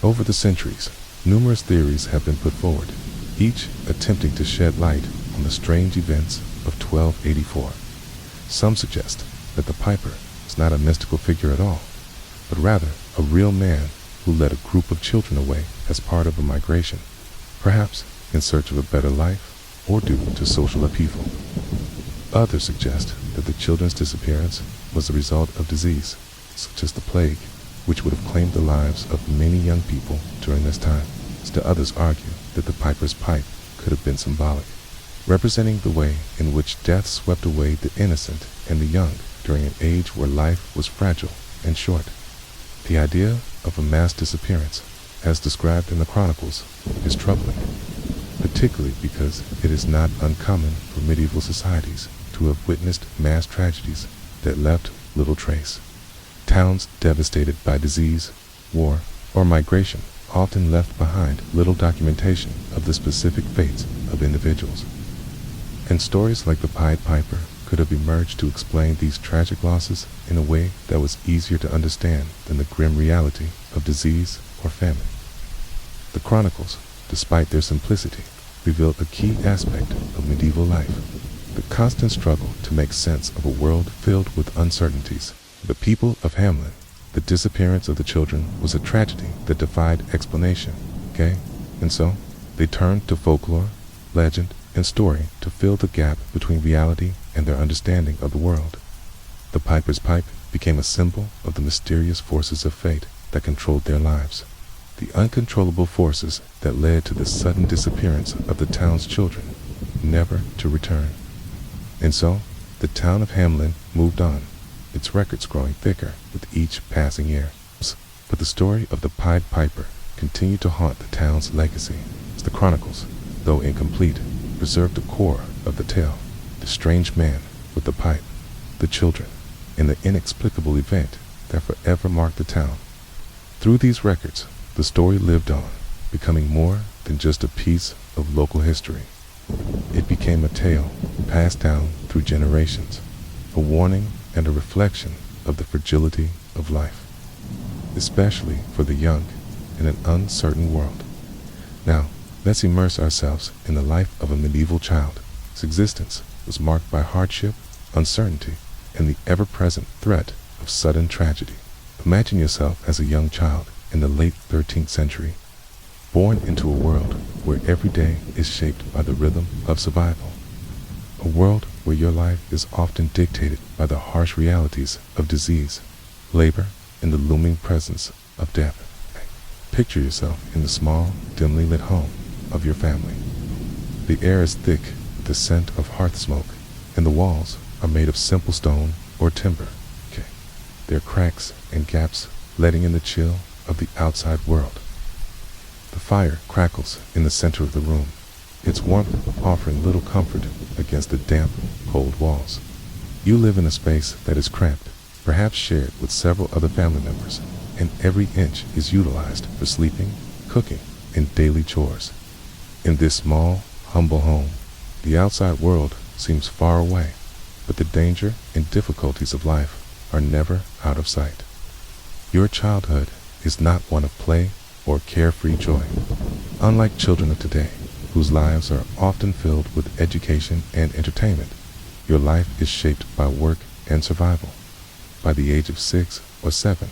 Over the centuries, numerous theories have been put forward, each attempting to shed light on the strange events of 1284. Some suggest that the piper is not a mystical figure at all, but rather a real man who led a group of children away as part of a migration, perhaps in search of a better life or due to social upheaval. Others suggest that the children's disappearance was the result of disease, such as the plague, which would have claimed the lives of many young people during this time. Still others argue that the piper's pipe could have been symbolic, representing the way in which death swept away the innocent and the young during an age where life was fragile and short. The idea of a mass disappearance, as described in the chronicles, is troubling, particularly because it is not uncommon for medieval societies to have witnessed mass tragedies that left little trace. Towns devastated by disease, war, or migration often left behind little documentation of the specific fates of individuals. And stories like the Pied Piper could have emerged to explain these tragic losses in a way that was easier to understand than the grim reality of disease or famine. The chronicles, despite their simplicity, revealed a key aspect of medieval life: the constant struggle to make sense of a world filled with uncertainties. The people of Hamlin, the disappearance of the children was a tragedy that defied explanation, okay? And so, they turned to folklore, legend, and story to fill the gap between reality and their understanding of the world. The piper's pipe became a symbol of the mysterious forces of fate that controlled their lives, the uncontrollable forces that led to the sudden disappearance of the town's children, never to return. And so, the town of Hamlin moved on, its records growing thicker with each passing year. But the story of the Pied Piper continued to haunt the town's legacy, as the chronicles, though incomplete, preserved the core of the tale, the strange man with the pipe, the children, and the inexplicable event that forever marked the town. Through these records, the story lived on, becoming more than just a piece of local history. It became a tale passed down through generations, a warning and a reflection of the fragility of life, especially for the young in an uncertain world. Now, let's immerse ourselves in the life of a medieval child. His existence was marked by hardship, uncertainty, and the ever-present threat of sudden tragedy. Imagine yourself as a young child in the late 13th century, born into a world where every day is shaped by the rhythm of survival. A world where your life is often dictated by the harsh realities of disease, labor, and the looming presence of death. Picture yourself in the small, dimly lit home of your family. The air is thick with the scent of hearth smoke, and the walls are made of simple stone or timber. There are cracks and gaps letting in the chill of the outside world. The fire crackles in the center of the room, its warmth offering little comfort against the damp, cold walls. You live in a space that is cramped, perhaps shared with several other family members, and every inch is utilized for sleeping, cooking, and daily chores. In this small, humble home, the outside world seems far away, but the danger and difficulties of life are never out of sight. Your childhood is not one of play or carefree joy. Unlike children of today, whose lives are often filled with education and entertainment, your life is shaped by work and survival. By the age of 6 or 7,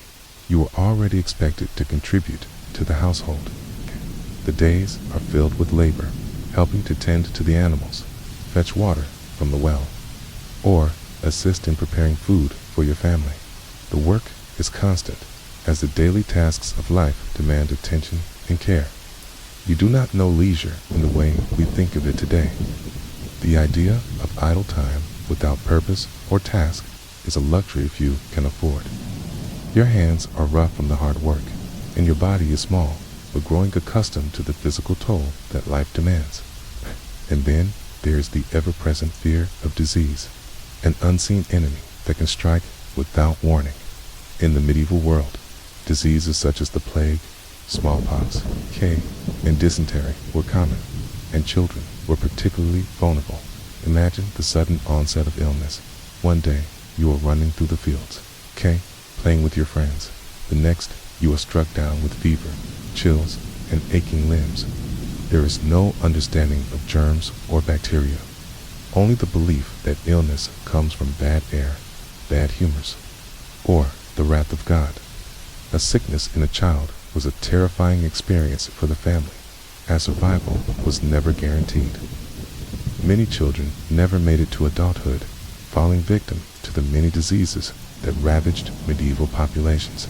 you are already expected to contribute to the household. The days are filled with labor, helping to tend to the animals, fetch water from the well, or assist in preparing food for your family. The work is constant, as the daily tasks of life demand attention and care. You do not know leisure in the way we think of it today. The idea of idle time without purpose or task is a luxury few can afford. Your hands are rough from the hard work, and your body is small, but growing accustomed to the physical toll that life demands. And then there is the ever-present fear of disease, an unseen enemy that can strike without warning. In the medieval world, diseases such as the plague, smallpox, and dysentery were common, and children were particularly vulnerable. Imagine the sudden onset of illness. One day, you are running through the fields, playing with your friends. The next, you are struck down with fever, chills, and aching limbs. There is no understanding of germs or bacteria, only the belief that illness comes from bad air, bad humors, or the wrath of God. A sickness in a child was a terrifying experience for the family, as survival was never guaranteed. Many children never made it to adulthood, falling victim to the many diseases that ravaged medieval populations.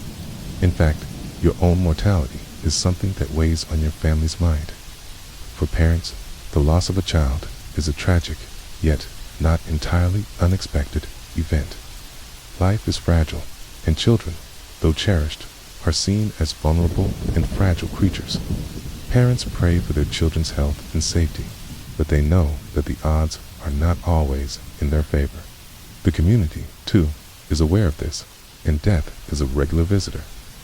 In fact, your own mortality is something that weighs on your family's mind. For parents, the loss of a child is a tragic, yet not entirely unexpected, event. Life is fragile, and children, though cherished, are seen as vulnerable and fragile creatures. Parents pray for their children's health and safety, but they know that the odds are not always in their favor. The community, too, is aware of this, and death is a regular visitor,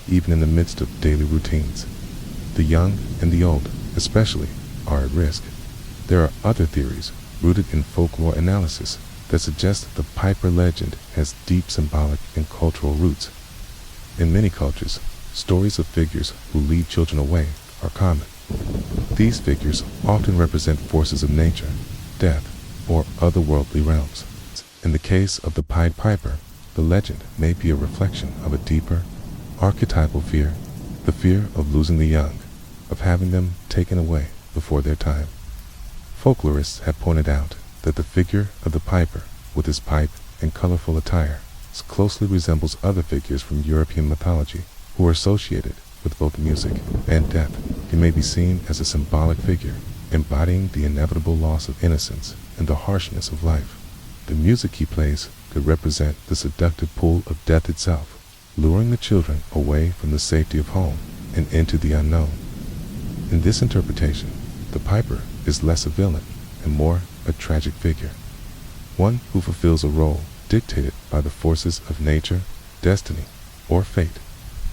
even in the midst of daily routines. The young and the old, especially, are at risk. There are other theories, rooted in folklore analysis, that suggest that the Piper legend has deep symbolic and cultural roots. In many cultures, stories of figures who lead children away are common. These figures often represent forces of nature, death, or otherworldly realms. In the case of the Pied Piper, the legend may be a reflection of a deeper, archetypal fear, the fear of losing the young, of having them taken away before their time. Folklorists have pointed out that the figure of the piper, with his pipe and colorful attire, closely resembles other figures from European mythology who are associated with both music and death. He may be seen as a symbolic figure, embodying the inevitable loss of innocence and the harshness of life. The music he plays could represent the seductive pull of death itself, luring the children away from the safety of home and into the unknown. In this interpretation, the piper is less a villain and more a tragic figure, one who fulfills a role dictated by the forces of nature, destiny, or fate.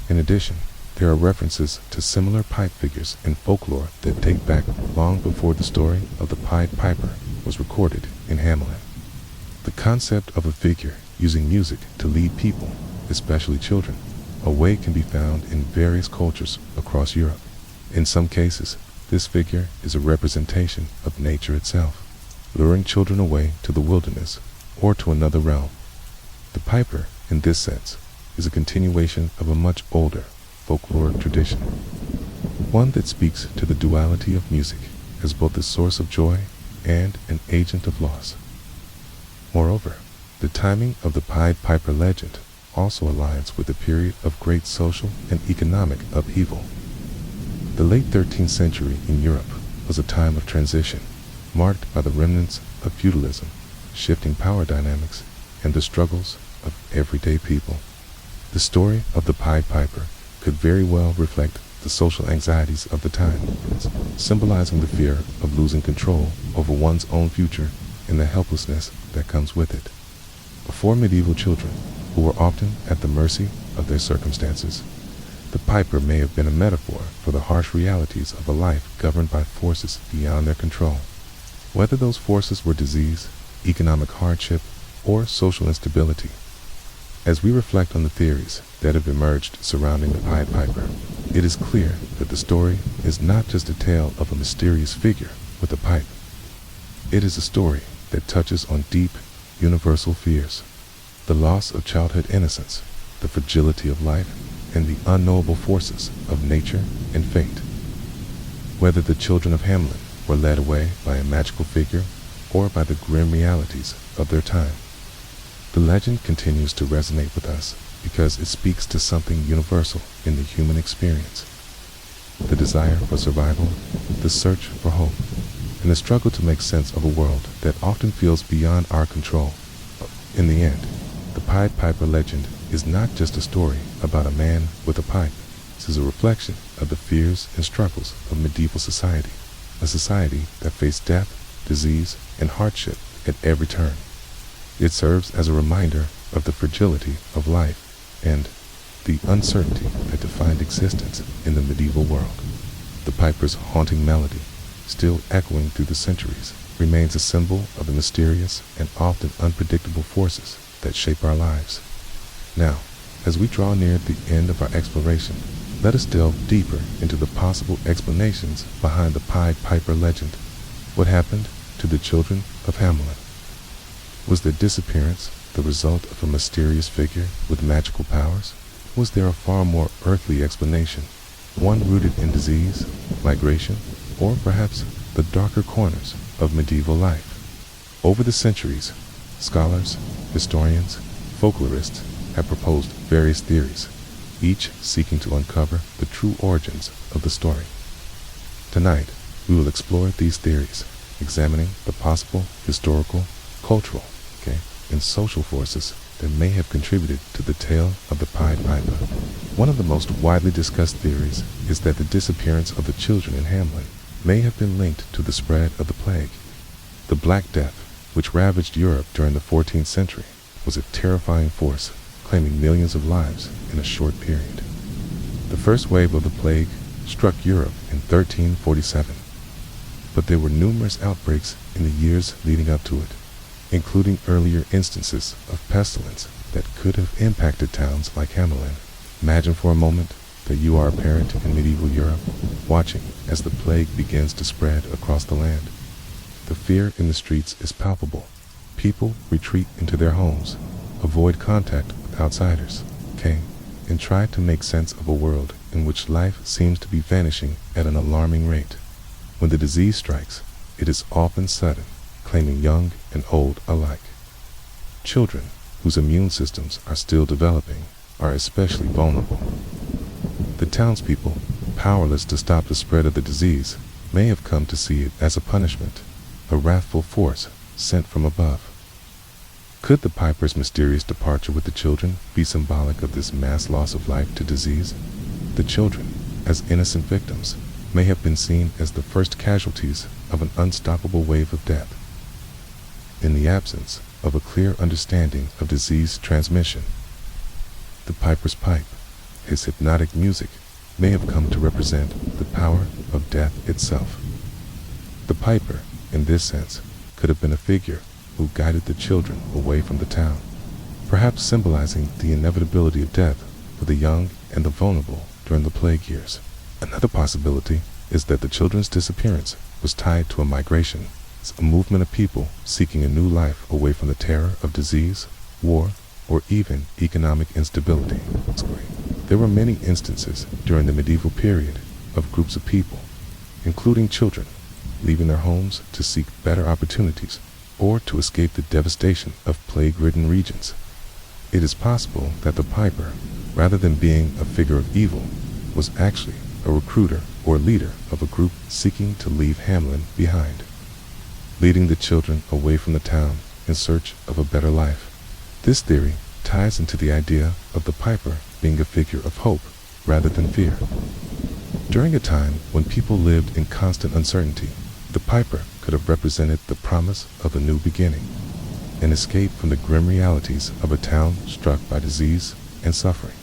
In addition, there are references to similar pipe figures in folklore that date back long before the story of the Pied Piper was recorded in Hamlin. The concept of a figure using music to lead people, especially children, away can be found in various cultures across Europe. In some cases, this figure is a representation of nature itself, luring children away to the wilderness or to another realm. The piper, in this sense, is a continuation of a much older folkloric tradition, one that speaks to the duality of music as both a source of joy and an agent of loss. Moreover, the timing of the Pied Piper legend also aligns with a period of great social and economic upheaval. The late 13th century in Europe was a time of transition, marked by the remnants of feudalism, shifting power dynamics, and the struggles of everyday people. The story of the Pied Piper could very well reflect the social anxieties of the time, symbolizing the fear of losing control over one's own future and the helplessness that comes with it. For medieval children, who were often at the mercy of their circumstances, the piper may have been a metaphor for the harsh realities of a life governed by forces beyond their control. Whether those forces were disease, economic hardship, or social instability. As we reflect on the theories that have emerged surrounding the Pied Piper, it is clear that the story is not just a tale of a mysterious figure with a pipe. It is a story that touches on deep, universal fears, the loss of childhood innocence, the fragility of life, and the unknowable forces of nature and fate. Whether the children of Hamlin were led away by a magical figure or by the grim realities of their time, the legend continues to resonate with us because it speaks to something universal in the human experience: the desire for survival, the search for hope, and the struggle to make sense of a world that often feels beyond our control. In the end, the Pied Piper legend is not just a story about a man with a pipe. It is a reflection of the fears and struggles of medieval society, a society that faced death, disease, and hardship at every turn. It serves as a reminder of the fragility of life and the uncertainty that defined existence in the medieval world. The piper's haunting melody, still echoing through the centuries, remains a symbol of the mysterious and often unpredictable forces that shape our lives. Now, as we draw near the end of our exploration, let us delve deeper into the possible explanations behind the Pied Piper legend. What happened to the children of Hamlin? Was their disappearance the result of a mysterious figure with magical powers? Was there a far more earthly explanation, one rooted in disease, migration, or perhaps the darker corners of medieval life? Over the centuries, scholars, historians, folklorists have proposed various theories, each seeking to uncover the true origins of the story. Tonight, we will explore these theories, examining the possible historical, cultural, and social forces that may have contributed to the tale of the Pied Piper. One of the most widely discussed theories is that the disappearance of the children in Hamlin may have been linked to the spread of the plague. The Black Death, which ravaged Europe during the 14th century, was a terrifying force, claiming millions of lives in a short period. The first wave of the plague struck Europe in 1347, but there were numerous outbreaks in the years leading up to it, including earlier instances of pestilence that could have impacted towns like Hamlin. Imagine for a moment that you are a parent in medieval Europe, watching as the plague begins to spread across the land. The fear in the streets is palpable. People retreat into their homes, avoid contact with outsiders, and try to make sense of a world in which life seems to be vanishing at an alarming rate. When the disease strikes, it is often sudden, claiming young and old alike. Children, whose immune systems are still developing, are especially vulnerable. The townspeople, powerless to stop the spread of the disease, may have come to see it as a punishment, a wrathful force sent from above. Could the piper's mysterious departure with the children be symbolic of this mass loss of life to disease? The children, as innocent victims, may have been seen as the first casualties of an unstoppable wave of death. In the absence of a clear understanding of disease transmission, the piper's pipe, his hypnotic music, may have come to represent the power of death itself. The piper, in this sense, could have been a figure who guided the children away from the town, perhaps symbolizing the inevitability of death for the young and the vulnerable during the plague years. Another possibility is that the children's disappearance was tied to a migration, a movement of people seeking a new life away from the terror of disease, war, or even economic instability. There were many instances during the medieval period of groups of people, including children, leaving their homes to seek better opportunities or to escape the devastation of plague-ridden regions. It is possible that the piper, rather than being a figure of evil, was actually a recruiter or leader of a group seeking to leave Hamlin behind, leading the children away from the town in search of a better life. This theory ties into the idea of the piper being a figure of hope rather than fear. During a time when people lived in constant uncertainty, the piper could have represented the promise of a new beginning, an escape from the grim realities of a town struck by disease and suffering.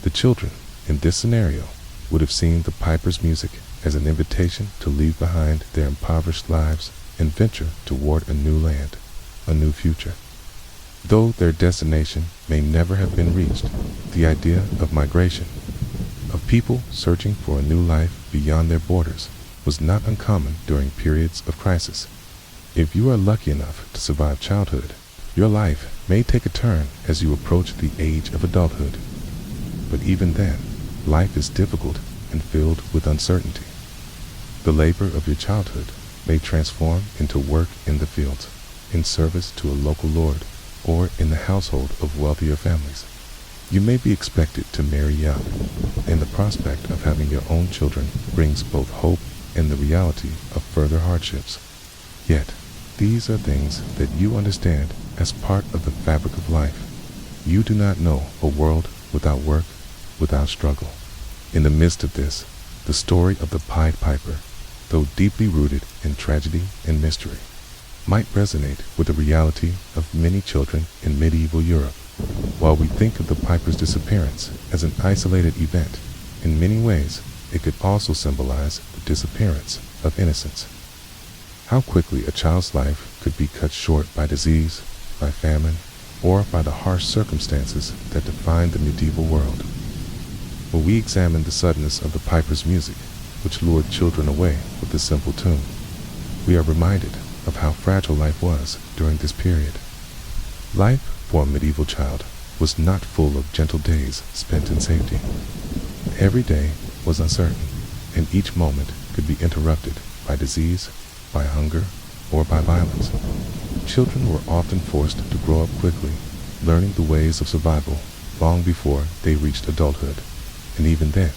The children, in this scenario, would have seen the piper's music as an invitation to leave behind their impoverished lives and venture toward a new land, a new future. Though their destination may never have been reached, the idea of migration, of people searching for a new life beyond their borders, was not uncommon during periods of crisis. If you are lucky enough to survive childhood, your life may take a turn as you approach the age of adulthood. But even then, life is difficult and filled with uncertainty. The labor of your childhood may transform into work in the fields, in service to a local lord, or in the household of wealthier families. You may be expected to marry young, and the prospect of having your own children brings both hope and the reality of further hardships. Yet, these are things that you understand as part of the fabric of life. You do not know a world without work, without struggle. In the midst of this, the story of the Pied Piper, though deeply rooted in tragedy and mystery, might resonate with the reality of many children in medieval Europe. While we think of the piper's disappearance as an isolated event, in many ways it could also symbolize the disappearance of innocence. How quickly a child's life could be cut short by disease, by famine, or by the harsh circumstances that defined the medieval world. When we examine the suddenness of the piper's music, which lured children away with a simple tune, we are reminded of how fragile life was during this period. Life for a medieval child was not full of gentle days spent in safety. Every day was uncertain, and each moment could be interrupted by disease, by hunger, or by violence. Children were often forced to grow up quickly, learning the ways of survival long before they reached adulthood, and even then,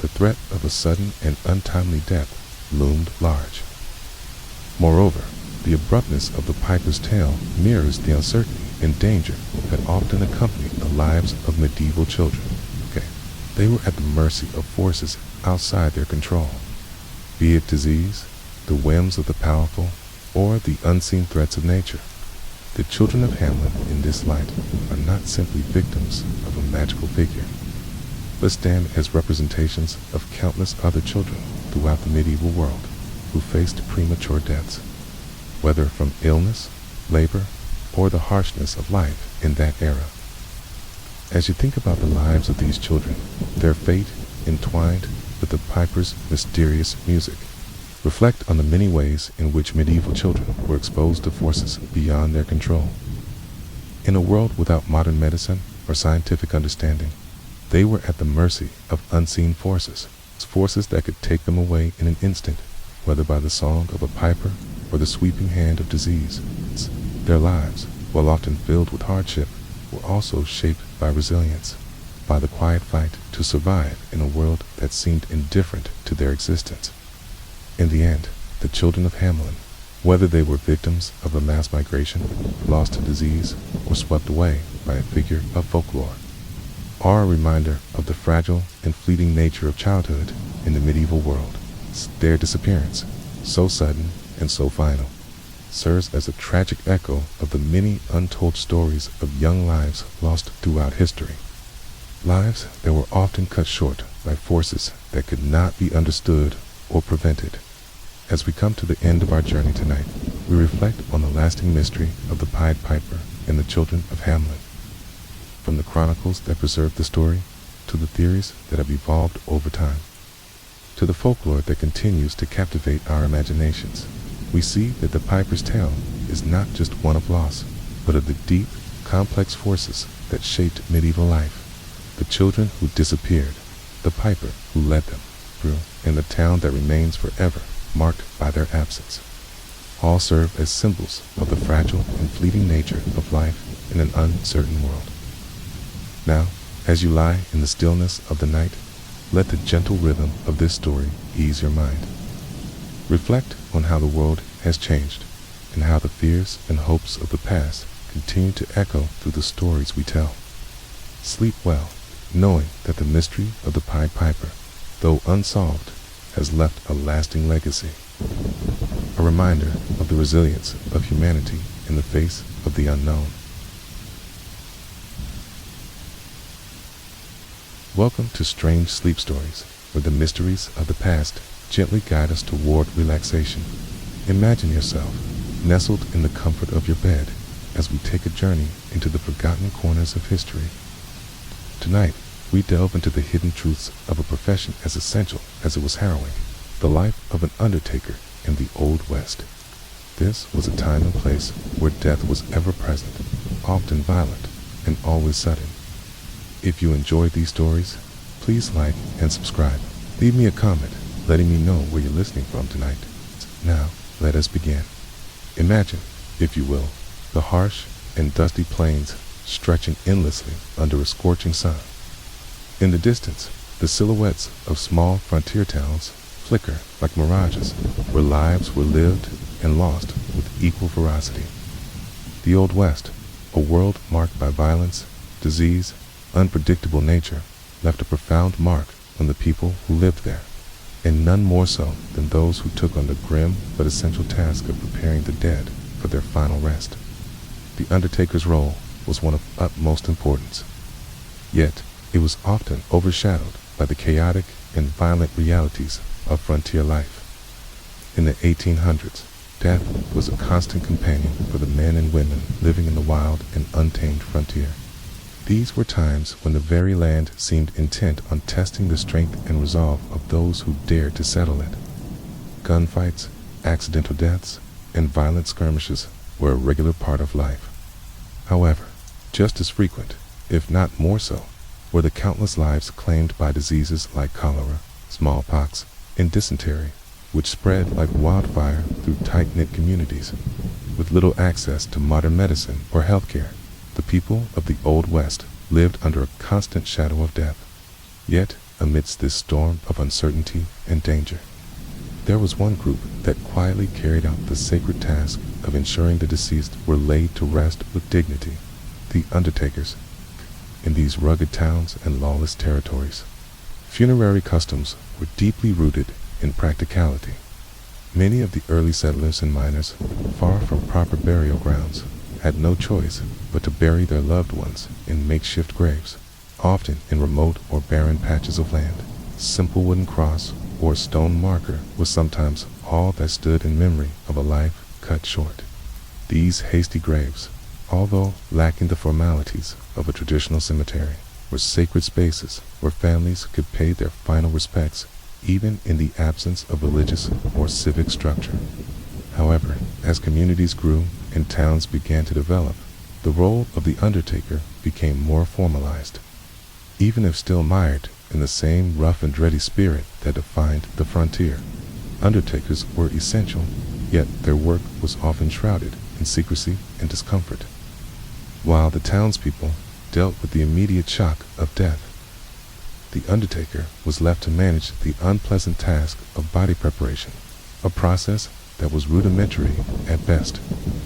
the threat of a sudden and untimely death loomed large. Moreover, the abruptness of the piper's tale mirrors the uncertainty and danger that often accompany the lives of medieval children. They were at the mercy of forces outside their control, be it disease, the whims of the powerful, or the unseen threats of nature. The children of Hamlin in this light are not simply victims of a magical figure, but stand as representations of countless other children throughout the medieval world who faced premature deaths, whether from illness, labor, or the harshness of life in that era. As you think about the lives of these children, their fate entwined with the piper's mysterious music, Reflect on the many ways in which medieval children were exposed to forces beyond their control. In a world without modern medicine or scientific understanding, they were at the mercy of unseen forces, forces that could take them away in an instant, whether by the song of a piper or the sweeping hand of disease. Their lives, while often filled with hardship, were also shaped by resilience, by the quiet fight to survive in a world that seemed indifferent to their existence. In the end, the children of Hamlin, whether they were victims of a mass migration, lost to disease, or swept away by a figure of folklore, are a reminder of the fragile and fleeting nature of childhood in the medieval world. Their disappearance, so sudden and so final, serves as a tragic echo of the many untold stories of young lives lost throughout history. Lives that were often cut short by forces that could not be understood or prevented. As we come to the end of our journey tonight, we reflect on the lasting mystery of the Pied Piper and the children of Hamlin. From the chronicles that preserve the story, to the theories that have evolved over time, to the folklore that continues to captivate our imaginations, we see that the Piper's tale is not just one of loss, but of the deep, complex forces that shaped medieval life. The children who disappeared, the Piper who led them through, and the town that remains forever marked by their absence, all serve as symbols of the fragile and fleeting nature of life in an uncertain world. Now, as you lie in the stillness of the night, let the gentle rhythm of this story ease your mind. Reflect on how the world has changed, and how the fears and hopes of the past continue to echo through the stories we tell. Sleep well, knowing that the mystery of the Pied Piper, though unsolved, has left a lasting legacy. A reminder of the resilience of humanity in the face of the unknown. Welcome to Strange Sleep Stories, where the mysteries of the past gently guide us toward relaxation. Imagine yourself nestled in the comfort of your bed as we take a journey into the forgotten corners of history. Tonight, we delve into the hidden truths of a profession as essential as it was harrowing, the life of an undertaker in the Old West. This was a time and place where death was ever present, often violent, and always sudden. If you enjoyed these stories, please like and subscribe. Leave me a comment letting me know where you're listening from tonight. Now, let us begin. Imagine, if you will, the harsh and dusty plains stretching endlessly under a scorching sun. In the distance, the silhouettes of small frontier towns flicker like mirages, where lives were lived and lost with equal ferocity. The Old West, a world marked by violence, disease, unpredictable nature, left a profound mark on the people who lived there, and none more so than those who took on the grim but essential task of preparing the dead for their final rest. The undertaker's role was one of utmost importance, yet it was often overshadowed by the chaotic and violent realities of frontier life. In the 1800s, death was a constant companion for the men and women living in the wild and untamed frontier. These were times when the very land seemed intent on testing the strength and resolve of those who dared to settle it. Gunfights, accidental deaths, and violent skirmishes were a regular part of life. However, just as frequent, if not more so, were the countless lives claimed by diseases like cholera, smallpox, and dysentery, which spread like wildfire through tight-knit communities. With little access to modern medicine or healthcare, the people of the Old West lived under a constant shadow of death. Yet, amidst this storm of uncertainty and danger, there was one group that quietly carried out the sacred task of ensuring the deceased were laid to rest with dignity: the undertakers. In these rugged towns and lawless territories, funerary customs were deeply rooted in practicality. Many of the early settlers and miners, far from proper burial grounds, had no choice but to bury their loved ones in makeshift graves, often in remote or barren patches of land. A simple wooden cross or a stone marker was sometimes all that stood in memory of a life cut short. These hasty graves, although lacking the formalities of a traditional cemetery, were sacred spaces where families could pay their final respects even in the absence of religious or civic structure. However, as communities grew and towns began to develop, the role of the undertaker became more formalized. Even if still mired in the same rough and ready spirit that defined the frontier, undertakers were essential, yet their work was often shrouded in secrecy and discomfort. While the townspeople dealt with the immediate shock of death, the undertaker was left to manage the unpleasant task of body preparation, a process that was rudimentary at best.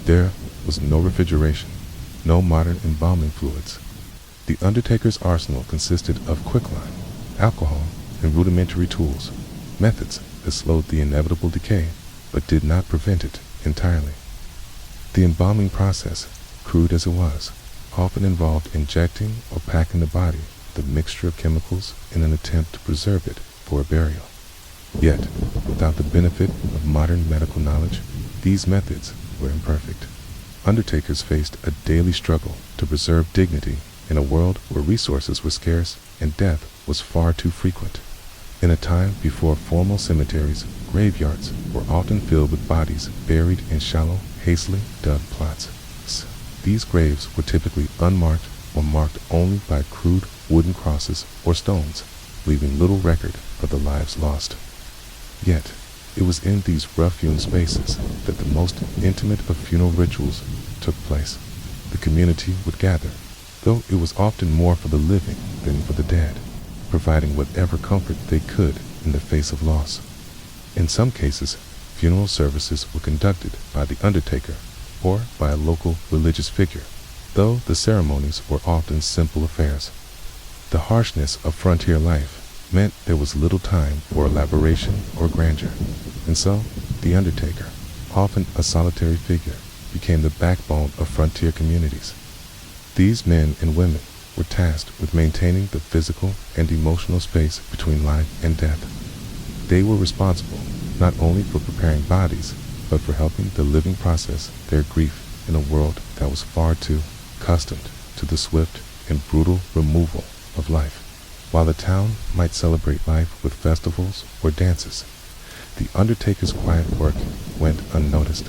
There was no refrigeration, no modern embalming fluids. The undertaker's arsenal consisted of quicklime, alcohol, and rudimentary tools, methods that slowed the inevitable decay but did not prevent it entirely. The embalming process, crude as it was, often involved injecting or packing the body with a mixture of chemicals in an attempt to preserve it for a burial. Yet, without the benefit of modern medical knowledge, these methods were imperfect. Undertakers faced a daily struggle to preserve dignity in a world where resources were scarce and death was far too frequent. In a time before formal cemeteries, graveyards were often filled with bodies buried in shallow, hastily dug plots. These graves were typically unmarked or marked only by crude wooden crosses or stones, leaving little record of the lives lost. Yet, it was in these rough-hewn spaces that the most intimate of funeral rituals took place. The community would gather, though it was often more for the living than for the dead, providing whatever comfort they could in the face of loss. In some cases, funeral services were conducted by the undertaker or by a local religious figure, though the ceremonies were often simple affairs. The harshness of frontier life meant there was little time for elaboration or grandeur, and so the undertaker, often a solitary figure, became the backbone of frontier communities. These men and women were tasked with maintaining the physical and emotional space between life and death. They were responsible not only for preparing bodies, but for helping the living process their grief in a world that was far too accustomed to the swift and brutal removal of life. While the town might celebrate life with festivals or dances, the undertaker's quiet work went unnoticed.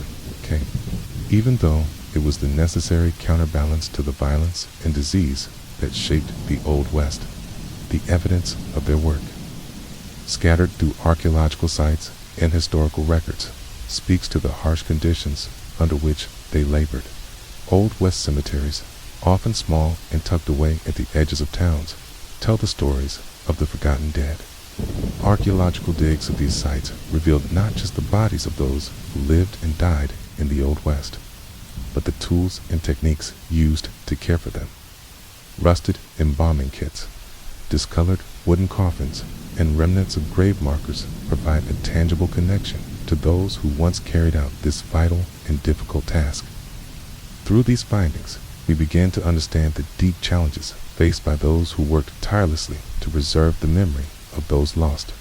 Even though it was the necessary counterbalance to the violence and disease that shaped the Old West, the evidence of their work, scattered through archaeological sites and historical records, speaks to the harsh conditions under which they labored. Old West cemeteries, often small and tucked away at the edges of towns, tell the stories of the forgotten dead. Archaeological digs of these sites revealed not just the bodies of those who lived and died in the Old West, but the tools and techniques used to care for them. Rusted embalming kits, discolored wooden coffins, and remnants of grave markers provide a tangible connection to those who once carried out this vital and difficult task. Through these findings, we begin to understand the deep challenges faced by those who worked tirelessly to preserve the memory of those lost.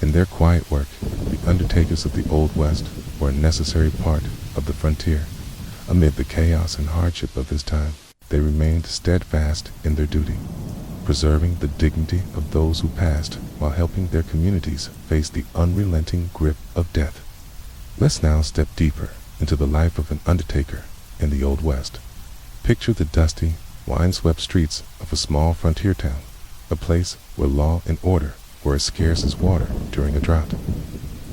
In their quiet work, the undertakers of the Old West were a necessary part of the frontier. Amid the chaos and hardship of this time, they remained steadfast in their duty, preserving the dignity of those who passed while helping their communities face the unrelenting grip of death. Let's now step deeper into the life of an undertaker in the Old West. Picture the dusty, windswept streets of a small frontier town, a place where law and order were as scarce as water during a drought.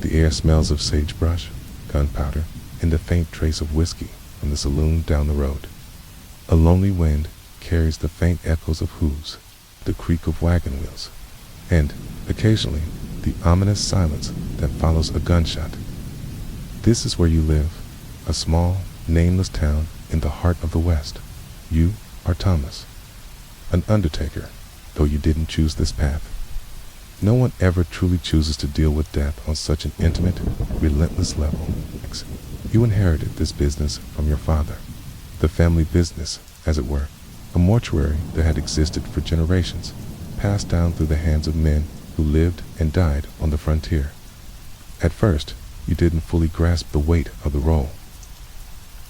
The air smells of sagebrush, gunpowder, and a faint trace of whiskey from the saloon down the road. A lonely wind carries the faint echoes of hooves, the creak of wagon wheels, and, occasionally, the ominous silence that follows a gunshot. This is where you live, a small, nameless town in the heart of the West. You are Thomas, an undertaker, though you didn't choose this path. No one ever truly chooses to deal with death on such an intimate, relentless level. You inherited this business from your father, the family business, as it were, a mortuary that had existed for generations, passed down through the hands of men who lived and died on the frontier. At first, you didn't fully grasp the weight of the role.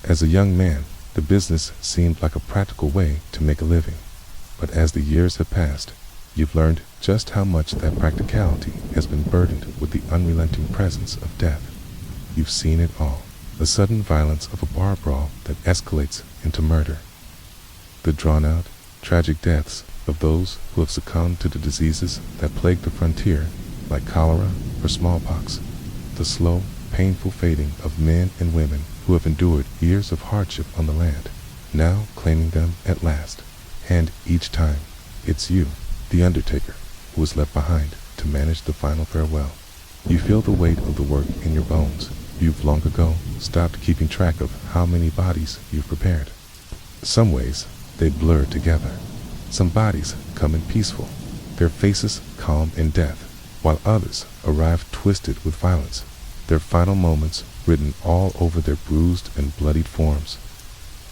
As a young man, the business seemed like a practical way to make a living, but as the years have passed, you've learned just how much that practicality has been burdened with the unrelenting presence of death. You've seen it all. The sudden violence of a bar brawl that escalates into murder. The drawn-out, tragic deaths of those who have succumbed to the diseases that plague the frontier, like cholera or smallpox. The slow, painful fading of men and women who have endured years of hardship on the land, now claiming them at last. And each time, it's you, the Undertaker, who is left behind to manage the final farewell. You feel the weight of the work in your bones. You've long ago stopped keeping track of how many bodies you've prepared. Some ways, they blur together. Some bodies come in peaceful, their faces calm in death, while others arrive twisted with violence, their final moments written all over their bruised and bloodied forms.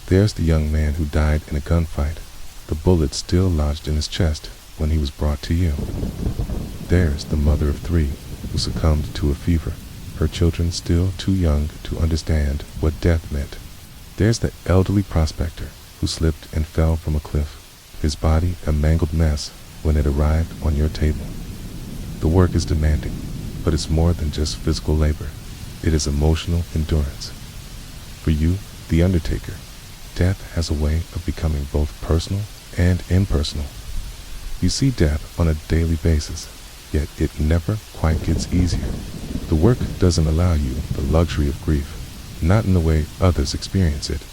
There's the young man who died in a gunfight, the bullet still lodged in his chest when he was brought to you. There's the mother of 3 who succumbed to a fever, her children still too young to understand what death meant. There's the elderly prospector who slipped and fell from a cliff, his body a mangled mess when it arrived on your table. The work is demanding, but it's more than just physical labor. It is emotional endurance. For you, the Undertaker, death has a way of becoming both personal and impersonal. You see death on a daily basis, yet it never quite gets easier. The work doesn't allow you the luxury of grief, not in the way others experience it.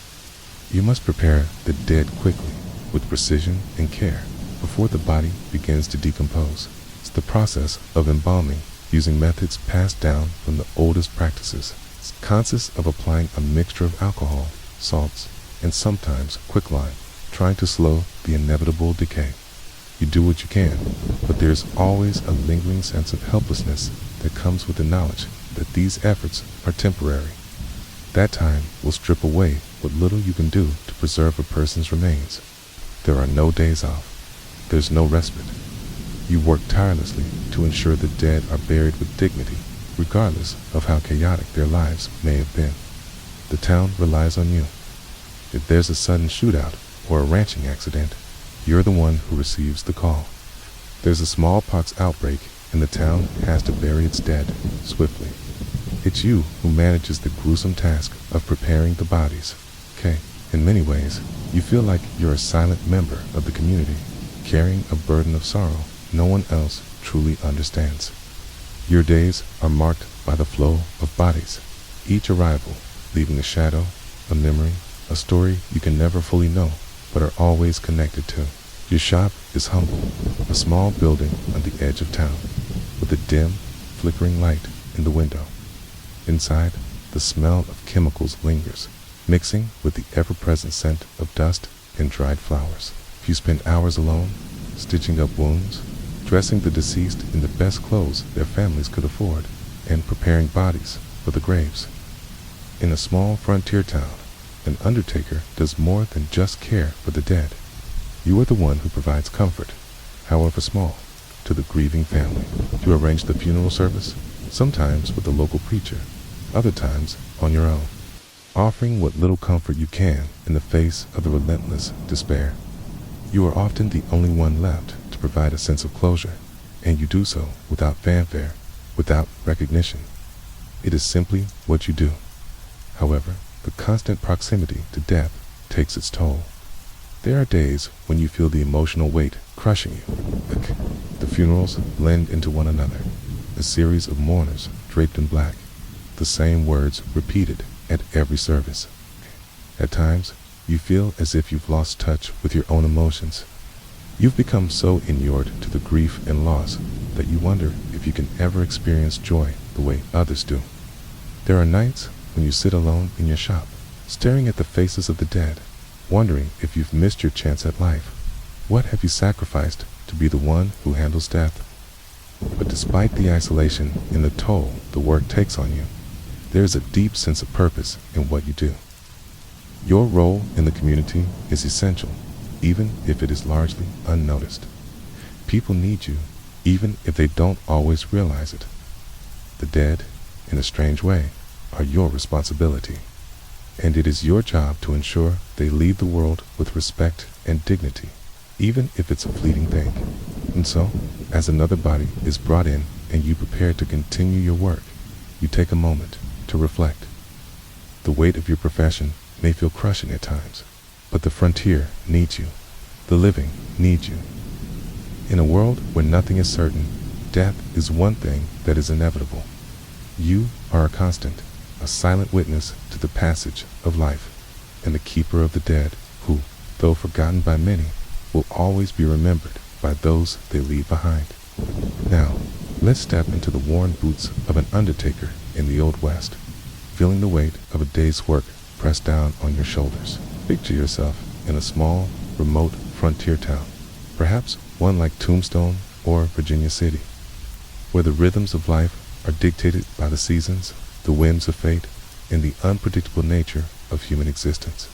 You must prepare the dead quickly, with precision and care, before the body begins to decompose. It's the process of embalming, using methods passed down from the oldest practices. It consists of applying a mixture of alcohol, salts, and sometimes quicklime, trying to slow the inevitable decay. You do what you can, but there's always a lingering sense of helplessness that comes with the knowledge that these efforts are temporary. That time will strip away what little you can do to preserve a person's remains. There are no days off. There's no respite. You work tirelessly to ensure the dead are buried with dignity, regardless of how chaotic their lives may have been. The town relies on you. If there's a sudden shootout or a ranching accident, you're the one who receives the call. There's a smallpox outbreak and the town has to bury its dead swiftly. It's you who manages the gruesome task of preparing the bodies. In many ways, you feel like you're a silent member of the community, carrying a burden of sorrow no one else truly understands. Your days are marked by the flow of bodies, each arrival leaving a shadow, a memory, a story you can never fully know, but are always connected to. Your shop is humble, a small building on the edge of town, with a dim, flickering light in the window. Inside, the smell of chemicals lingers, mixing with the ever-present scent of dust and dried flowers. You spend hours alone, stitching up wounds, dressing the deceased in the best clothes their families could afford, and preparing bodies for the graves. In a small frontier town, an undertaker does more than just care for the dead. You are the one who provides comfort, however small, to the grieving family. You arrange the funeral service, sometimes with a local preacher, other times on your own, offering what little comfort you can in the face of the relentless despair. You are often the only one left to provide a sense of closure, and you do so without fanfare, without recognition. It is simply what you do. However, the constant proximity to death takes its toll. There are days when you feel the emotional weight crushing you. The funerals blend into one another, a series of mourners draped in black, the same words repeated at every service. At times, you feel as if you've lost touch with your own emotions. You've become so inured to the grief and loss that you wonder if you can ever experience joy the way others do. There are nights when you sit alone in your shop, staring at the faces of the dead, wondering if you've missed your chance at life. What have you sacrificed to be the one who handles death? But despite the isolation and the toll the work takes on you, there is a deep sense of purpose in what you do. Your role in the community is essential, even if it is largely unnoticed. People need you, even if they don't always realize it. The dead, in a strange way, are your responsibility, and it is your job to ensure they leave the world with respect and dignity. even if it's a fleeting thing. And so, as another body is brought in and you prepare to continue your work, you take a moment to reflect. The weight of your profession may feel crushing at times, but the frontier needs you. The living need you. In a world where nothing is certain, death is one thing that is inevitable. You are a constant, a silent witness to the passage of life, and the keeper of the dead who, though forgotten by many, will always be remembered by those they leave behind. Now, let's step into the worn boots of an undertaker in the Old West, feeling the weight of a day's work pressed down on your shoulders. Picture yourself in a small, remote frontier town, perhaps one like Tombstone or Virginia City, where the rhythms of life are dictated by the seasons, the whims of fate, and the unpredictable nature of human existence.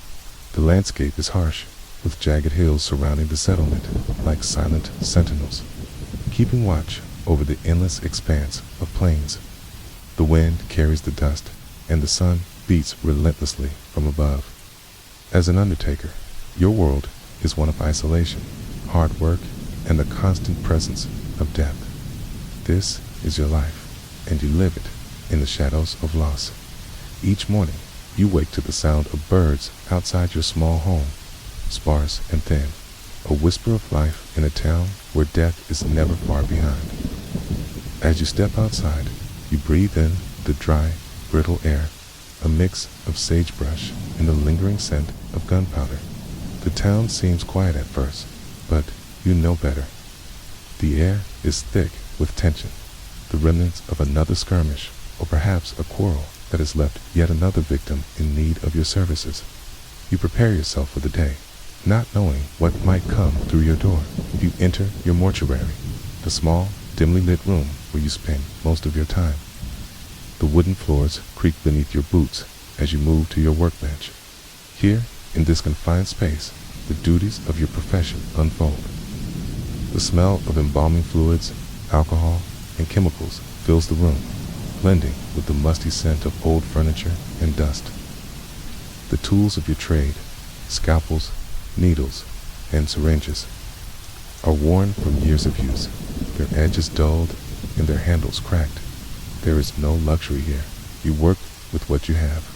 The landscape is harsh, with jagged hills surrounding the settlement like silent sentinels, keeping watch over the endless expanse of plains. The wind carries the dust, and the sun beats relentlessly from above. As an undertaker, your world is one of isolation, hard work, and the constant presence of death. This is your life, and you live it in the shadows of loss. Each morning, you wake to the sound of birds outside your small home, sparse and thin, a whisper of life in a town where death is never far behind. As you step outside, you breathe in the dry, brittle air, a mix of sagebrush and the lingering scent of gunpowder. The town seems quiet at first, but you know better. The air is thick with tension, the remnants of another skirmish, or perhaps a quarrel that has left yet another victim in need of your services. You prepare yourself for the day, not knowing what might come through your door. You enter your mortuary, the small, dimly lit room where you spend most of your time. The wooden floors creak beneath your boots as you move to your workbench. Here, in this confined space, the duties of your profession unfold. The smell of embalming fluids, alcohol, and chemicals fills the room, blending with the musty scent of old furniture and dust. The tools of your trade, scalpels, needles, and syringes, are worn from years of use, their edges dulled and their handles cracked. There is no luxury here. You work with what you have.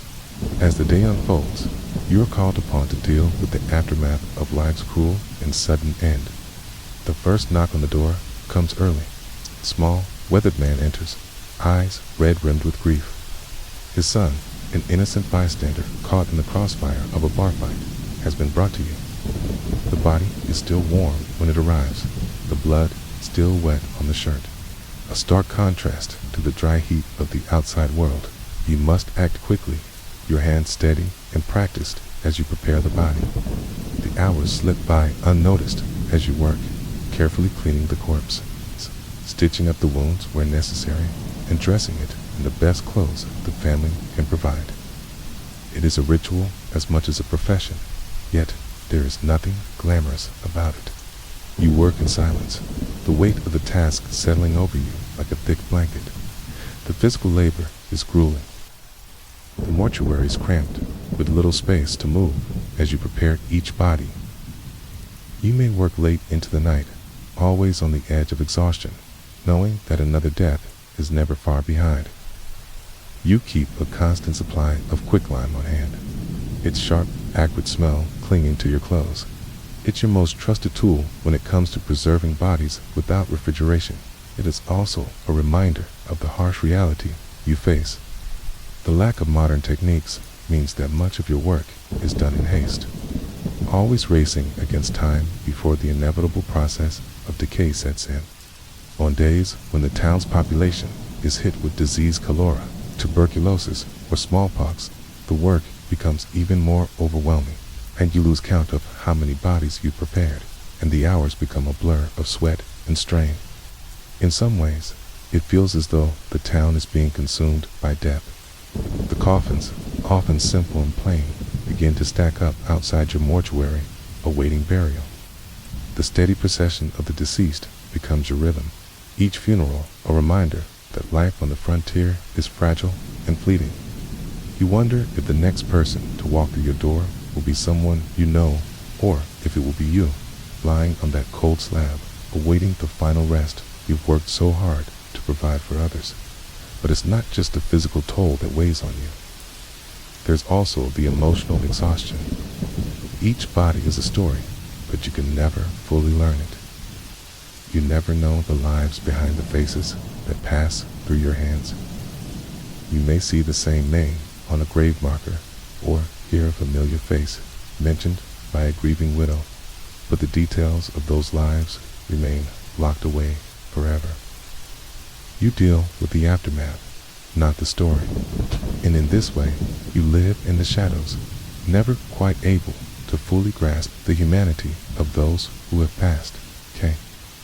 As the day unfolds, you are called upon to deal with the aftermath of life's cruel and sudden end. The first knock on the door comes early. A small, weathered man enters, eyes red-rimmed with grief. His son, an innocent bystander caught in the crossfire of a bar fight, has been brought to you. The body is still warm when it arrives, the blood still wet on the shirt. A stark contrast to the dry heat of the outside world. You must act quickly, your hands steady and practiced as you prepare the body. The hours slip by unnoticed as you work, carefully cleaning the corpse, stitching up the wounds where necessary, and dressing it in the best clothes the family can provide. It is a ritual as much as a profession, yet there is nothing glamorous about it. You work in silence, the weight of the task settling over you like a thick blanket. The physical labor is grueling. The mortuary is cramped, with little space to move as you prepare each body. You may work late into the night, always on the edge of exhaustion, knowing that another death is never far behind. You keep a constant supply of quicklime on hand, its sharp, acrid smell clinging to your clothes. It's your most trusted tool when it comes to preserving bodies without refrigeration. It is also a reminder of the harsh reality you face. The lack of modern techniques means that much of your work is done in haste, always racing against time before the inevitable process of decay sets in. On days when the town's population is hit with disease cholera, tuberculosis, or smallpox, the work becomes even more overwhelming, and you lose count of how many bodies you prepared, and the hours become a blur of sweat and strain. In some ways, it feels as though the town is being consumed by death. The coffins, often simple and plain, begin to stack up outside your mortuary, awaiting burial. The steady procession of the deceased becomes your rhythm, each funeral a reminder that life on the frontier is fragile and fleeting. You wonder if the next person to walk through your door will be someone you know, or if it will be you. lying on that cold slab, awaiting the final rest you've worked so hard to provide for others. But it's not just the physical toll that weighs on you. There's also the emotional exhaustion. Each body is a story, but you can never fully learn it. You never know the lives behind the faces that pass through your hands. You may see the same name on a grave marker or hear a familiar face mentioned by a grieving widow, but the details of those lives remain locked away forever. You deal with the aftermath, not the story, and in this way, you live in the shadows, never quite able to fully grasp the humanity of those who have passed. Okay,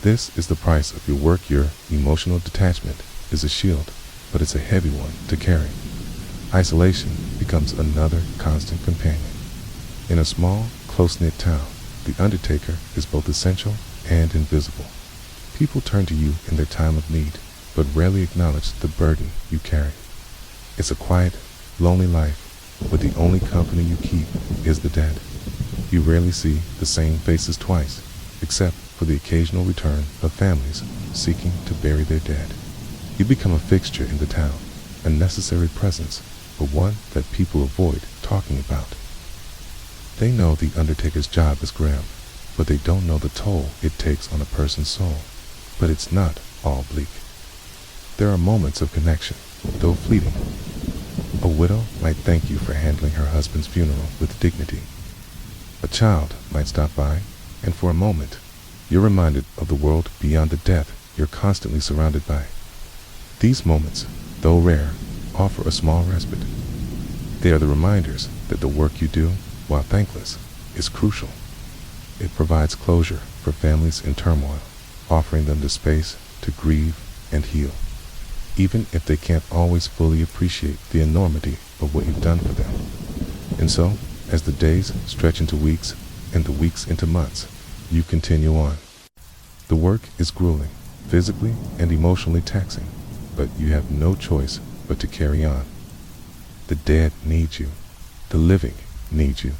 this is the price of your work. Your emotional detachment is a shield, but it's a heavy one to carry. Isolation becomes another constant companion. In a small, close-knit town, the Undertaker is both essential and invisible. People turn to you in their time of need, but rarely acknowledge the burden you carry. It's a quiet, lonely life, where the only company you keep is the dead. You rarely see the same faces twice, except for the occasional return of families seeking to bury their dead. You become a fixture in the town, a necessary presence, but one that people avoid talking about. They know the Undertaker's job is grim, but they don't know the toll it takes on a person's soul. But it's not all bleak. There are moments of connection, though fleeting. A widow might thank you for handling her husband's funeral with dignity. A child might stop by, and for a moment, you're reminded of the world beyond the death you're constantly surrounded by. These moments, though rare, offer a small respite. They are the reminders that the work you do, while thankless, is crucial. It provides closure for families in turmoil, offering them the space to grieve and heal, even if they can't always fully appreciate the enormity of what you've done for them. And so, as the days stretch into weeks and the weeks into months, you continue on. The work is grueling, physically and emotionally taxing, but you have no choice but to carry on. The dead need you. The living need you.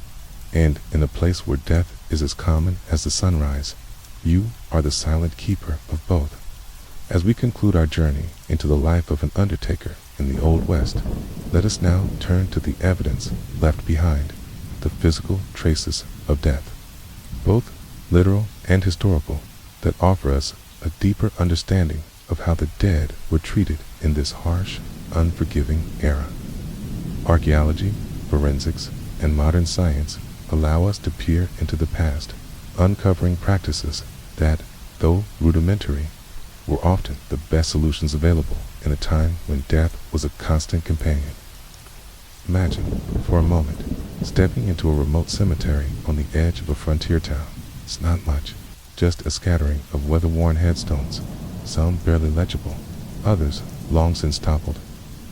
And in a place where death is as common as the sunrise, you are the silent keeper of both. As we conclude our journey into the life of an Undertaker in the Old West, let us now turn to the evidence left behind, the physical traces of death, both literal and historical, that offer us a deeper understanding of how the dead were treated in this harsh, unforgiving era. Archaeology, forensics, and modern science allow us to peer into the past, uncovering practices that, though rudimentary, were often the best solutions available in a time when death was a constant companion. Imagine, for a moment, stepping into a remote cemetery on the edge of a frontier town. It's not much, just a scattering of weather-worn headstones, some barely legible, others long since toppled.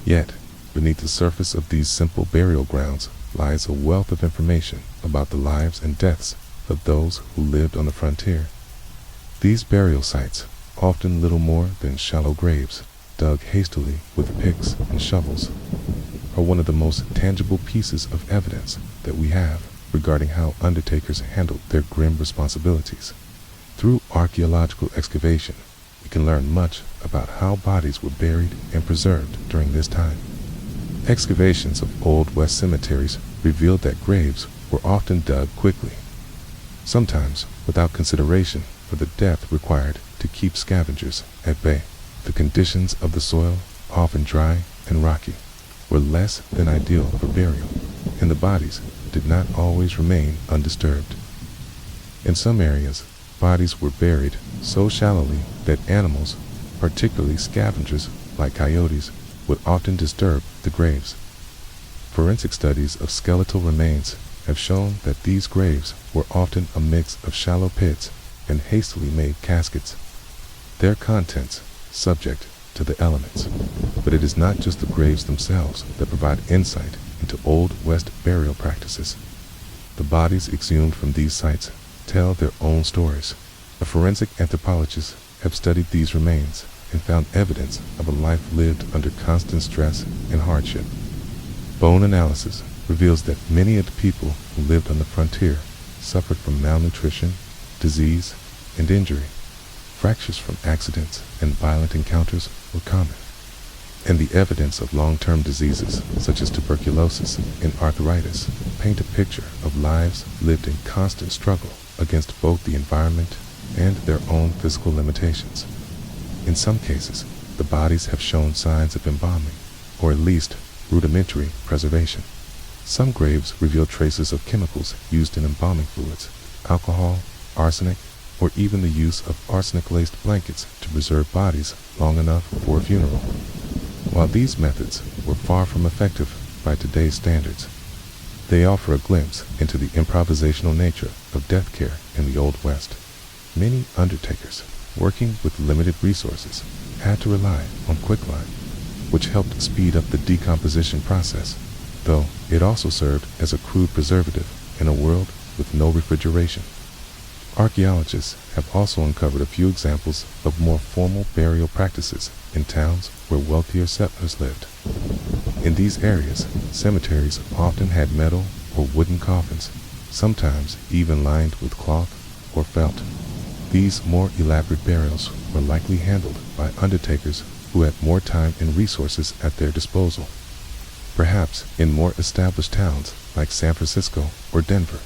Yet, beneath the surface of these simple burial grounds lies a wealth of information about the lives and deaths of those who lived on the frontier. These burial sites, often little more than shallow graves, dug hastily with picks and shovels, are one of the most tangible pieces of evidence that we have regarding how undertakers handled their grim responsibilities. Through archaeological excavation, we can learn much about how bodies were buried and preserved during this time. Excavations of Old West cemeteries revealed that graves were often dug quickly, sometimes without consideration for the depth required to keep scavengers at bay. The conditions of the soil, often dry and rocky, were less than ideal for burial, and the bodies did not always remain undisturbed. In some areas, bodies were buried so shallowly that animals, particularly scavengers like coyotes, would often disturb the graves. Forensic studies of skeletal remains have shown that these graves were often a mix of shallow pits and hastily made caskets, their contents subject to the elements. But it is not just the graves themselves that provide insight into Old West burial practices. The bodies exhumed from these sites tell their own stories. A forensic anthropologist have studied these remains and found evidence of a life lived under constant stress and hardship. Bone analysis reveals that many of the people who lived on the frontier suffered from malnutrition, disease, and injury. Fractures from accidents and violent encounters were common, and the evidence of long-term diseases such as tuberculosis and arthritis paint a picture of lives lived in constant struggle against both the environment and their own physical limitations. In some cases, the bodies have shown signs of embalming, or at least rudimentary preservation. Some graves reveal traces of chemicals used in embalming fluids, alcohol, arsenic, or even the use of arsenic-laced blankets to preserve bodies long enough for a funeral. While these methods were far from effective by today's standards, they offer a glimpse into the improvisational nature of death care in the Old West. Many undertakers, working with limited resources, had to rely on quicklime, which helped speed up the decomposition process, though it also served as a crude preservative in a world with no refrigeration. Archaeologists have also uncovered a few examples of more formal burial practices in towns where wealthier settlers lived. In these areas, cemeteries often had metal or wooden coffins, sometimes even lined with cloth or felt. These more elaborate burials were likely handled by undertakers who had more time and resources at their disposal. Perhaps in more established towns like San Francisco or Denver.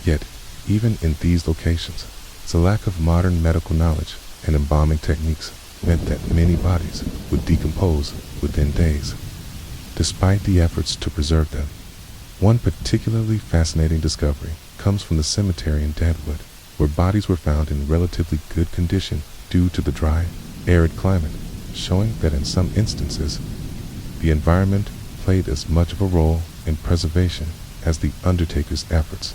Yet, even in these locations, the lack of modern medical knowledge and embalming techniques meant that many bodies would decompose within days, despite the efforts to preserve them. One particularly fascinating discovery comes from the cemetery in Deadwood, where bodies were found in relatively good condition due to the dry, arid climate, showing that in some instances, the environment played as much of a role in preservation as the undertaker's efforts.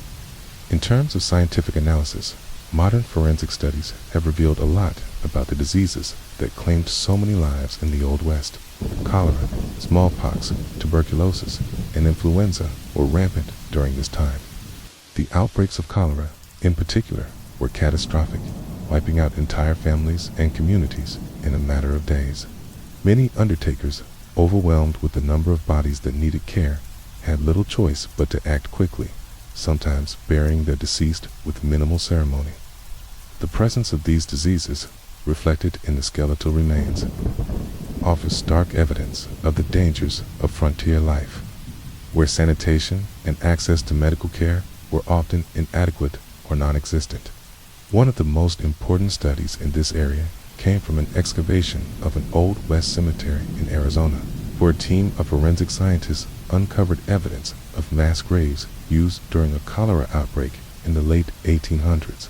In terms of scientific analysis, modern forensic studies have revealed a lot about the diseases that claimed so many lives in the Old West. Cholera, smallpox, tuberculosis, and influenza were rampant during this time. The outbreaks of cholera, in particular, were catastrophic, wiping out entire families and communities in a matter of days. Many undertakers, overwhelmed with the number of bodies that needed care, had little choice but to act quickly, sometimes burying their deceased with minimal ceremony. The presence of these diseases, reflected in the skeletal remains, offers stark evidence of the dangers of frontier life, where sanitation and access to medical care were often inadequate or non-existent. One of the most important studies in this area came from an excavation of an Old West cemetery in Arizona, where a team of forensic scientists uncovered evidence of mass graves used during a cholera outbreak in the late 1800s.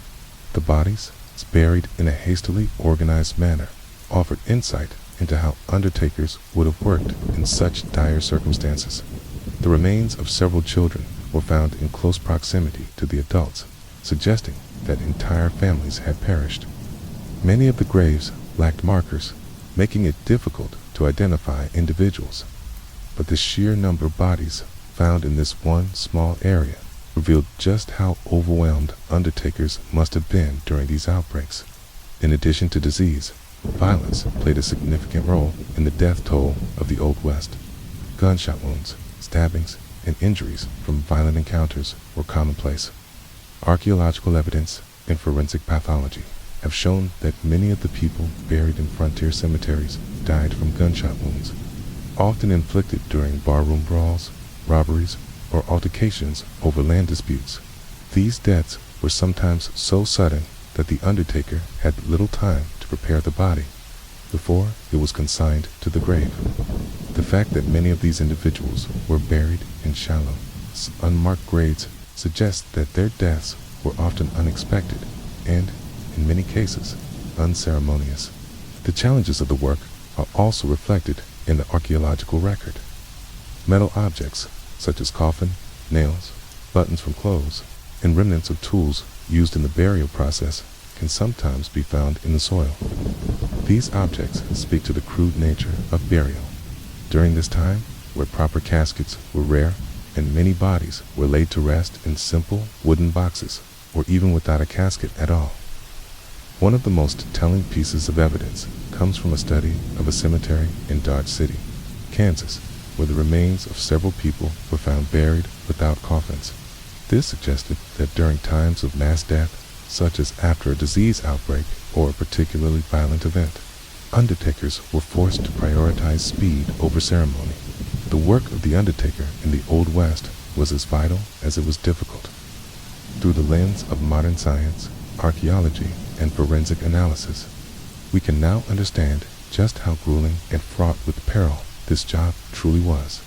The bodies, buried in a hastily organized manner, offered insight into how undertakers would have worked in such dire circumstances. The remains of several children were found in close proximity to the adults, suggesting that entire families had perished. Many of the graves lacked markers, making it difficult to identify individuals, but the sheer number of bodies found in this one small area revealed just how overwhelmed undertakers must have been during these outbreaks. In addition to disease, violence played a significant role in the death toll of the Old West. Gunshot wounds, stabbings, and injuries from violent encounters were commonplace. Archaeological evidence and forensic pathology have shown that many of the people buried in frontier cemeteries died from gunshot wounds, often inflicted during barroom brawls, robberies, or altercations over land disputes. These deaths were sometimes so sudden that the undertaker had little time to prepare the body before it was consigned to the grave. The fact that many of these individuals were buried in shallow, unmarked graves suggests that their deaths were often unexpected and, in many cases, unceremonious. The challenges of the work are also reflected in the archaeological record. Metal objects, such as coffin, nails, buttons from clothes, and remnants of tools used in the burial process, can sometimes be found in the soil. These objects speak to the crude nature of burial. During this time, where proper caskets were rare, and many bodies were laid to rest in simple wooden boxes, or even without a casket at all. One of the most telling pieces of evidence comes from a study of a cemetery in Dodge City, Kansas, where the remains of several people were found buried without coffins. This suggested that during times of mass death, such as after a disease outbreak or a particularly violent event. Undertakers were forced to prioritize speed over ceremony. The work of the undertaker in the Old West was as vital as it was difficult. Through the lens of modern science, archaeology, and forensic analysis, we can now understand just how grueling and fraught with peril this job truly was.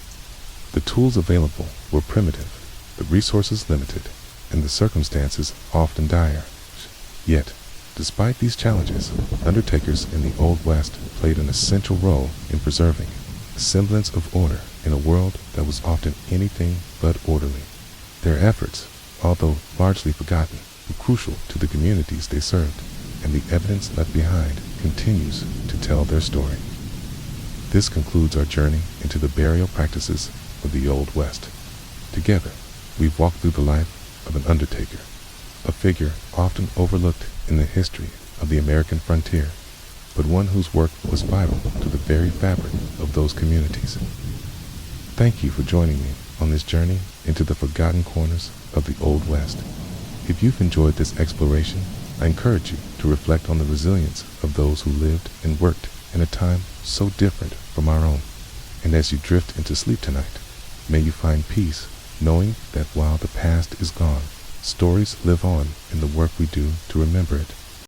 The tools available were primitive, the resources limited, and the circumstances often dire. Yet, despite these challenges, undertakers in the Old West played an essential role in preserving a semblance of order in a world that was often anything but orderly. Their efforts, although largely forgotten, were crucial to the communities they served, and the evidence left behind continues to tell their story. This concludes our journey into the burial practices of the Old West. Together, we've walked through the life of an undertaker, a figure often overlooked in the history of the American frontier, but one whose work was vital to the very fabric of those communities. Thank you for joining me on this journey into the forgotten corners of the Old West. If you've enjoyed this exploration, I encourage you to reflect on the resilience of those who lived and worked in a time so different from our own. And as you drift into sleep tonight, may you find peace knowing that while the past is gone, stories live on in the work we do to remember it.